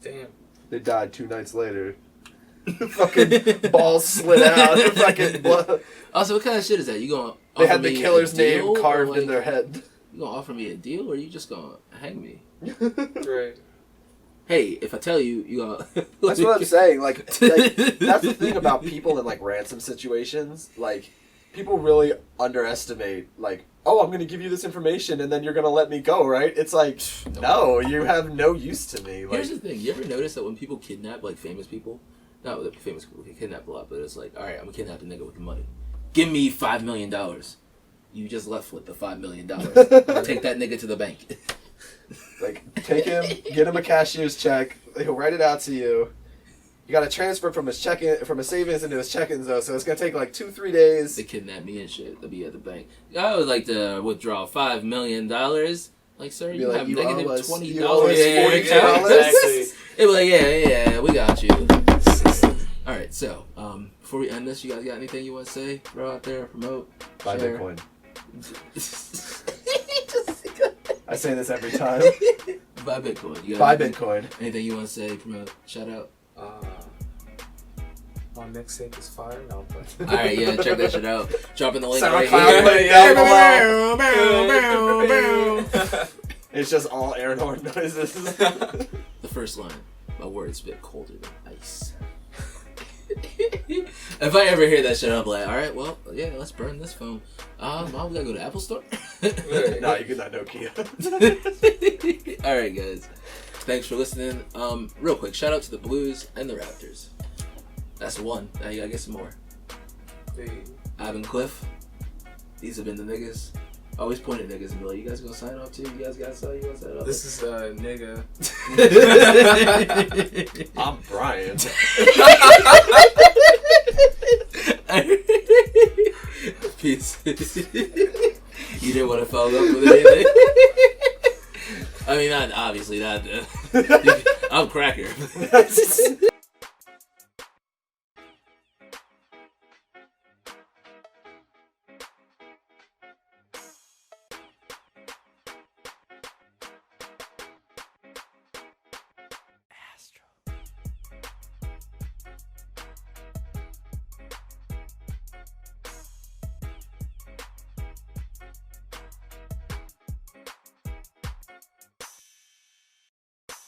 Damn. They died 2 nights later. Fucking balls slid out. Fucking blood. Also, what kind of shit is that? You gonna They offer had the me killer's a deal, name or, carved like, in their head. You gonna offer me a deal, or are you just gonna hang me? Right. Hey, if I tell you, you gonna... That's what I'm saying. Like, that's the thing about people in like ransom situations. Like, people really underestimate. Like, oh, I'm gonna give you this information, and then you're gonna let me go, right? It's like, no, you have no use to me. Like, Here's the thing. You ever notice that when people kidnap, like, famous people, not that famous people get kidnapped a lot, but it's like, all right, I'm gonna kidnap a nigga with the money. Give me $5 million. You just left with the $5 million. Take that nigga to the bank. like, take him, get him a cashier's check. He'll write it out to you. You got to transfer from his savings into his check-ins though, so it's gonna take like 2-3 days. They kidnap me and shit. They'll be at the bank. I would like to withdraw $5 million. Like, sir, you have negative $20 in your account. Exactly. It was like, yeah, we got you. All right, so before we end this, you guys got anything you want to say? Throw out there, promote, Buy share. Bitcoin. I say this every time. Buy Bitcoin. You got Buy anything, Bitcoin. Anything you want to say? Promote, shout out. My mixtape is fire. No, but All right, yeah, check that shit out. Dropping the link SoundCloud, right here. It's just all air horn noises. The first line, my words spit colder than ice. If I ever hear that shit, I'm like, all right, well, yeah, let's burn this phone. Mom, we gotta go to Apple Store. Nah, you get that Nokia. All right, guys, thanks for listening. Real quick, shout out to the Blues and the Raptors. That's one. Now you gotta get some more. Ivan Cliff. These have been the niggas. I always point at niggas and be like, you guys gonna sign off too? You guys gotta sign off? this is nigga. I'm Brian. Peace. You didn't want to follow up with anything? I mean, obviously not. I'm Cracker.